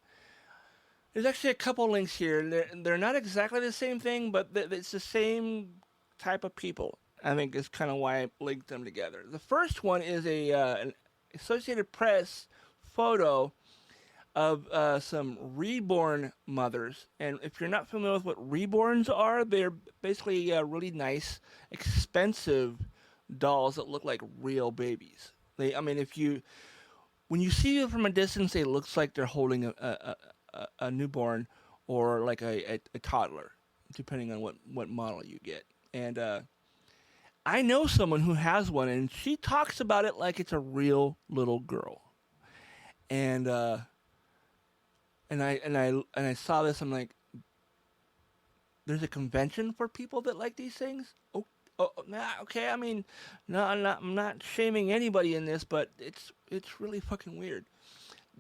There's actually a couple links here. They're not exactly the same thing, but it's the same type of people. I think is kind of why I linked them together. The first one is an Associated Press photo of some reborn mothers. And if you're not familiar with what reborns are, they're basically really nice, expensive dolls that look like real babies. When you see them from a distance, it looks like they're holding a newborn or like a toddler, depending on what model you get. And I know someone who has one, and she talks about it like it's a real little girl. And I saw this. I'm like, there's a convention for people that like these things. Okay. I mean, no, I'm not shaming anybody in this, but it's really fucking weird.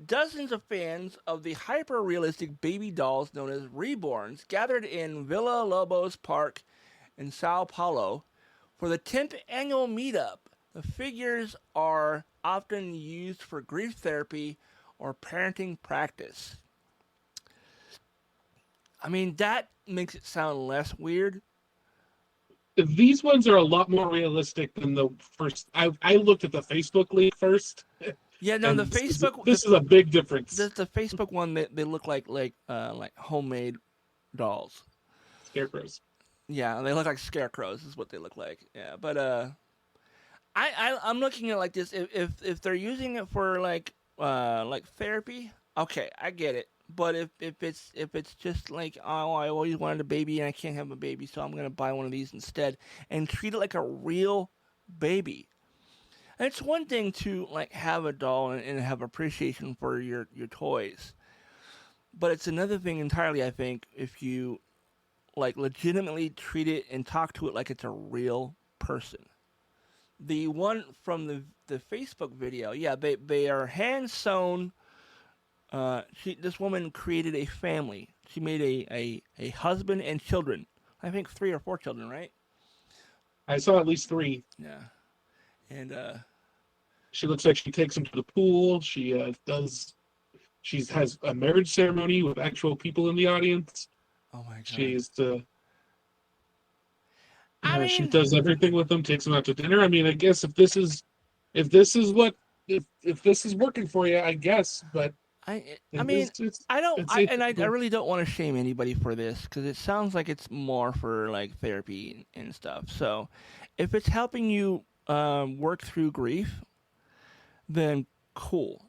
Dozens of fans of the hyper-realistic baby dolls known as reborns gathered in Villa Lobos Park in Sao Paulo for the 10th annual meetup. The figures are often used for grief therapy or parenting practice. I mean, that makes it sound less weird. These ones are a lot more realistic than the first. I looked at the Facebook link first. Yeah, no, and the Facebook. This is a big difference. The Facebook one, they look like homemade dolls. Scarecrows. Yeah, they look like scarecrows. Is what they look like. Yeah, but I'm looking at it like this. If they're using it for like therapy, okay, I get it. But if it's just like, oh, I always wanted a baby and I can't have a baby, so I'm gonna buy one of these instead and treat it like a real baby. And it's one thing to like have a doll and have appreciation for your toys, but it's another thing entirely, I think, if you like legitimately treat it and talk to it like it's a real person. The one from the Facebook video, yeah, they are hand sewn. This woman created a family. She made a husband and children. I think 3 or 4 children, right? I saw at least 3. Yeah, and She looks like she takes them to the pool. She has a marriage ceremony with actual people in the audience. oh my god, She mean, does everything with them, takes them out to dinner. I mean, I guess if this is working for you, I guess. But I it mean, is- it's- I don't, it's- I, it's- and I really don't want to shame anybody for this because it sounds like it's more for like therapy and stuff. So, if it's helping you work through grief, then cool.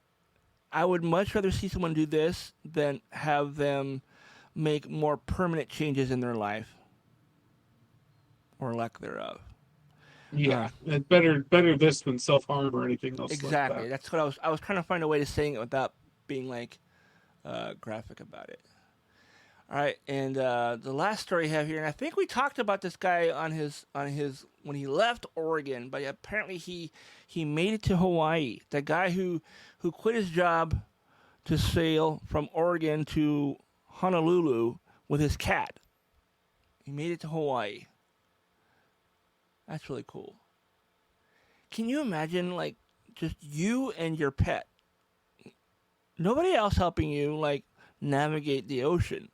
I would much rather see someone do this than have them make more permanent changes in their life or lack thereof. yeah, it's better this than self-harm or anything else. Exactly. Like that. That's what I was trying to find a way to saying it without being like graphic about it. All right, and the last story I have here, and I think we talked about this guy on his when he left Oregon, but apparently he made it to Hawaii. The guy who quit his job to sail from Oregon to Honolulu with his cat. He made it to Hawaii. That's really cool. Can you imagine, like, just you and your pet? Nobody else helping you, like, navigate the ocean.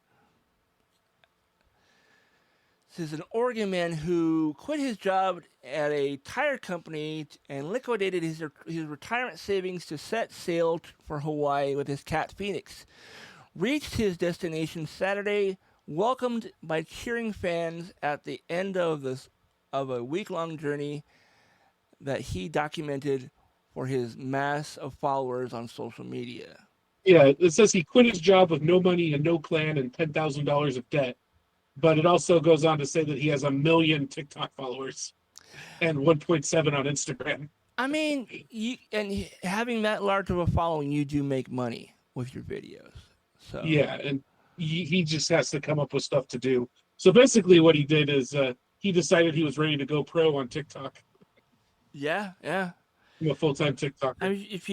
This is an Oregon man who quit his job at a tire company and liquidated his retirement savings to set sail for Hawaii with his cat Phoenix. Reached his destination Saturday, welcomed by cheering fans at the end of a week-long journey that he documented for his mass of followers on social media. Yeah, it says he quit his job with no money and no plan and $10,000 of debt. But it also goes on to say that he has 1 million TikTok followers and 1.7 on Instagram. I mean, having that large of a following, you do make money with your videos. So Yeah, and he just has to come up with stuff to do. So basically what he did is he decided he was ready to go pro on TikTok. yeah. I'm a full-time TikToker. I mean, if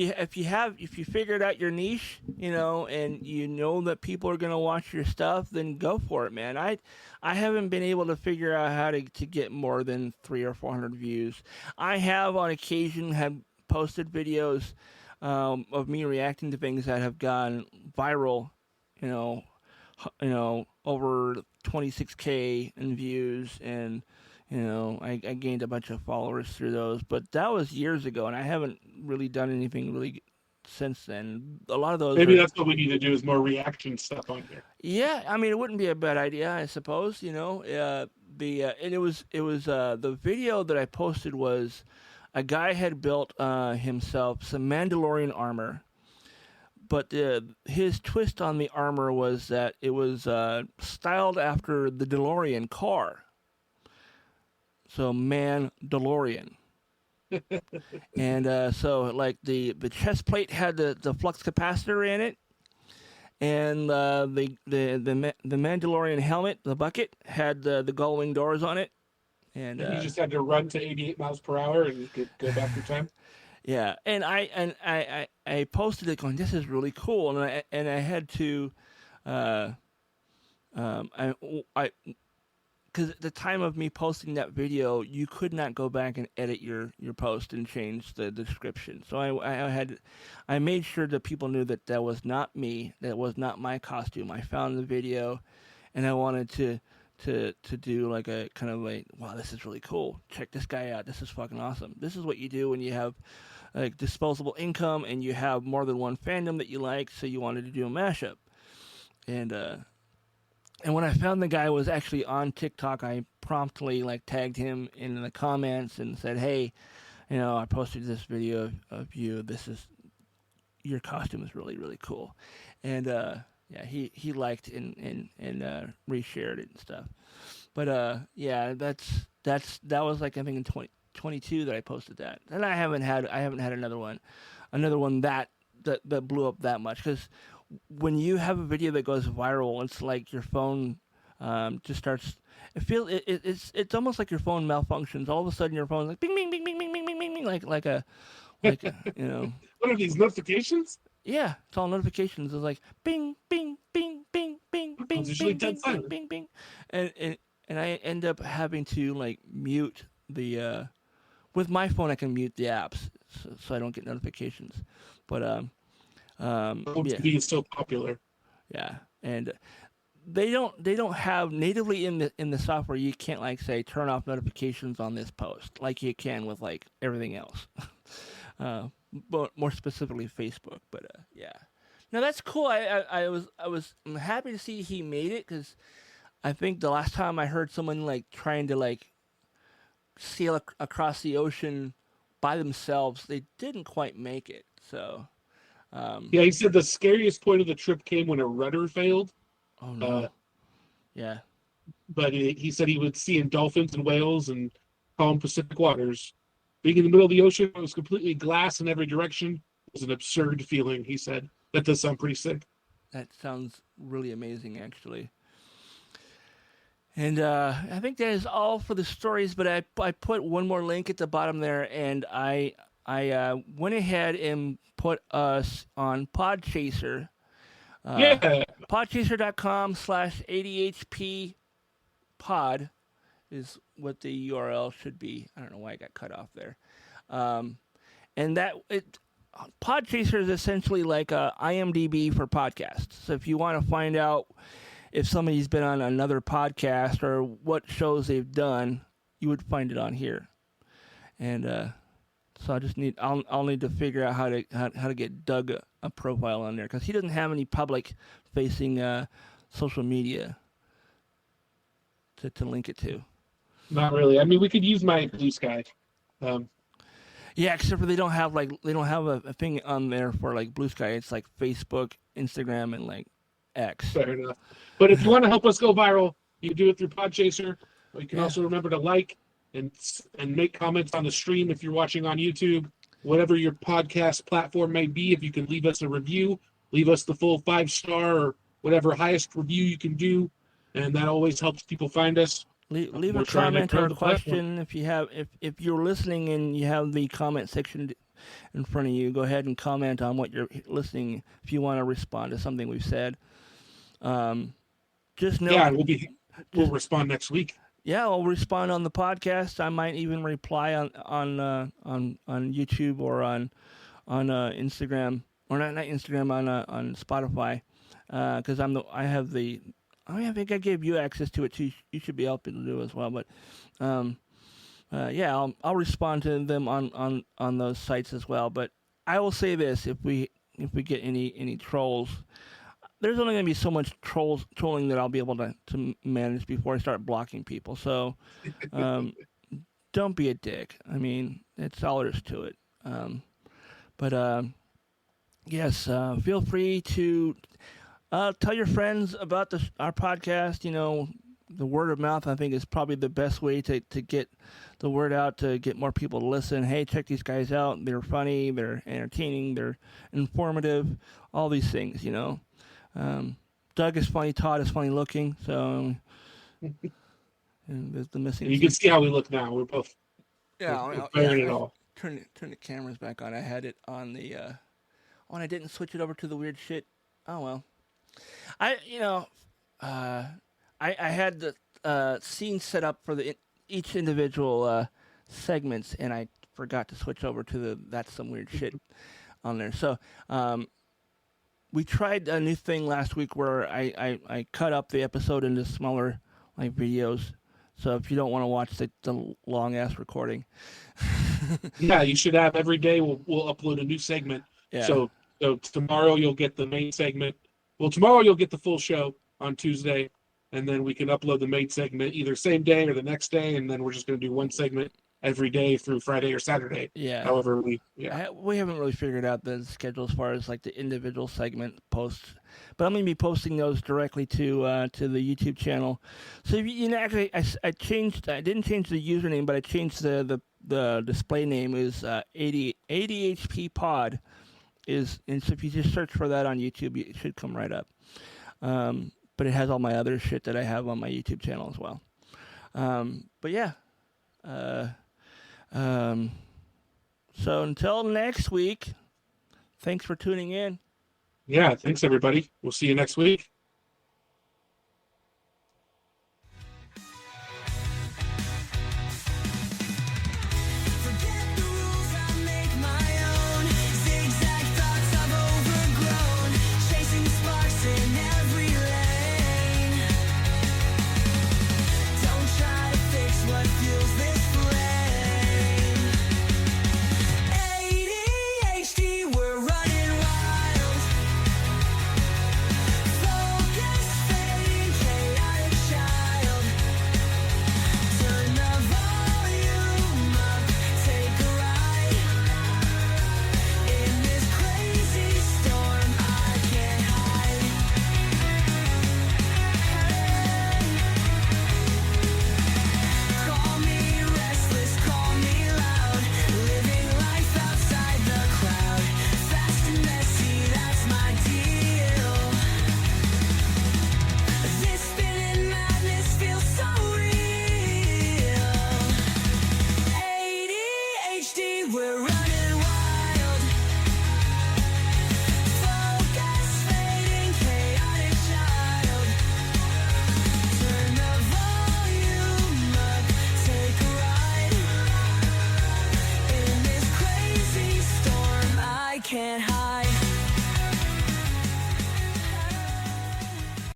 you figured out your niche, and you know that people are gonna watch your stuff, then go for it, man. I haven't been able to figure out how to get more than 300 or 400 views. I have on occasion have posted videos of me reacting to things that have gone viral, over 26K in views, and I gained a bunch of followers through those, but that was years ago, and I haven't really done anything really since then. A lot of those Maybe that's what we need to do is more reaction stuff on here. yeah, I mean, it wouldn't be a bad idea, I suppose. And it was the video that I posted was a guy had built himself some Mandalorian armor, but his twist on the armor was that it was styled after the DeLorean car. So DeLorean. And so like the chest plate had the flux capacitor in it, and the Mandalorian helmet, the bucket, had the gull-wing doors on it. And you just had to run to 88 miles per hour and you could go back in time. yeah, and I posted it going, this is really cool, and I had to because at the time of me posting that video, you could not go back and edit your post and change the description. So I made sure that people knew that was not me, that was not my costume. I found the video, and I wanted to do like a kind of like, wow, this is really cool. Check this guy out. This is fucking awesome. This is what you do when you have like disposable income and you have more than one fandom that you like. So you wanted to do a mashup, and when I found the guy was actually on TikTok, I promptly like tagged him in the comments and said, "Hey, I posted this video of you. Your costume is really, really cool." And yeah, he liked and reshared it and stuff. But yeah, that was like I think in 2022 that I posted that, and I haven't had another one that blew up that much, because when you have a video that goes viral, it's like your phone just starts. It's almost like your phone malfunctions. All of a sudden, your phone's like bing, bing, bing, bing, bing, bing, bing, ping like a you know. What are these notifications? Yeah, it's all notifications. It's like bing, bing, bing, bing, bing, It's bing, usually bing, dead bing, bing, silent. bing, bing, and I end up having to like mute the. With my phone, I can mute the apps so I don't get notifications. But yeah, TV is so popular. yeah, and they don't have natively in the software. You can't like say turn off notifications on this post like you can with like everything else. But more specifically Facebook. But yeah, no, that's cool. I'm happy to see he made it because I think the last time I heard someone like trying to like sail across the ocean by themselves, they didn't quite make it. So, Yeah, he said the scariest point of the trip came when a rudder failed. oh no, Uh, yeah, but he said he was seeing dolphins and whales and calm Pacific waters. Being in the middle of the ocean, it was completely glass in every direction. Was an absurd feeling. He said that does sound pretty sick. that sounds really amazing, actually. And I think that is all for the stories. But I put one more link at the bottom there, and I went ahead and put us on Podchaser. Yeah, Podchaser.com/ADHP pod is what the URL should be. I don't know why I got cut off there. And that Podchaser is essentially like a IMDb for podcasts. So if you want to find out if somebody's been on another podcast or what shows they've done, you would find it on here. And so I'll need to figure out how to get Doug a profile on there because he doesn't have any public facing social media to link it to. not really. I mean, we could use my Blue Sky. Yeah, except for they don't have a thing on there for like Blue Sky. It's like Facebook, Instagram, and like X. Fair enough. But if you want to help us go viral, you can do it through Podchaser. You can also remember to like and make comments on the stream if you're watching on YouTube. Whatever your podcast platform may be, if you can leave us a review, leave us the full 5-star or whatever highest review you can do, and that always helps people find us. Leave We're a trying to comment grow or a the platform. question if you're listening and you have the comment section in front of you. Go ahead and comment on what you're listening if you want to respond to something we've said. Just know. Yeah, we'll respond next week. Yeah, I'll respond on the podcast. I might even reply on YouTube or on Instagram or not Instagram on Spotify because I think I gave you access to it too. You should be able to do it as well. But yeah, I'll respond to them on those sites as well. But I will say this: if we get any trolls, there's only going to be so much trolling that I'll be able to manage before I start blocking people. So don't be a dick. I mean, that's all there is to it. But yes, feel free to tell your friends about our podcast. You know, the word of mouth, I think, is probably the best way to get the word out to get more people to listen. Hey, check these guys out. They're funny. They're entertaining. They're informative. All these things, you know. Doug is funny. Todd is funny looking. So and there's the missing. You can see how we look now. We're both Yeah, wearing it all. Turn the cameras back on. I had it on the. Oh, and I didn't switch it over to the weird shit. Oh well. I had the scene set up for each individual segments, and I forgot to switch over to the that's some weird shit on there. So we tried a new thing last week where I cut up the episode into smaller like videos. So if you don't want to watch the long ass recording, Yeah, you should have every day. We'll upload a new segment. yeah. So tomorrow you'll get the main segment. Well, tomorrow you'll get the full show on Tuesday, and then we can upload the main segment either same day or the next day, and then we're just going to do one segment every day through Friday or Saturday. Yeah. However, we haven't really figured out the schedule as far as like the individual segment posts, but I'm going to be posting those directly to the YouTube channel. So if you know, actually, I didn't change the username, but I changed the display name is ADHP Pod. And so if you just search for that on YouTube, it should come right up. But it has all my other shit that I have on my YouTube channel as well. But yeah. So until next week, thanks for tuning in. Yeah, thanks everybody. We'll see you next week. Forget the rules, I'll make my own. Zigzag thoughts I've overgrown. Chasing sparks in every lane. Don't try to fix what fuels this flame. ADHD, we're running wild. Focus, fading, chaotic child. Turn the volume up, take a ride. In this crazy storm, I can't hide. Call me restless, call me loud. Living life outside the crowd. Fast and messy, that's my deal. This spinning madness feels so real. ADHD, we're running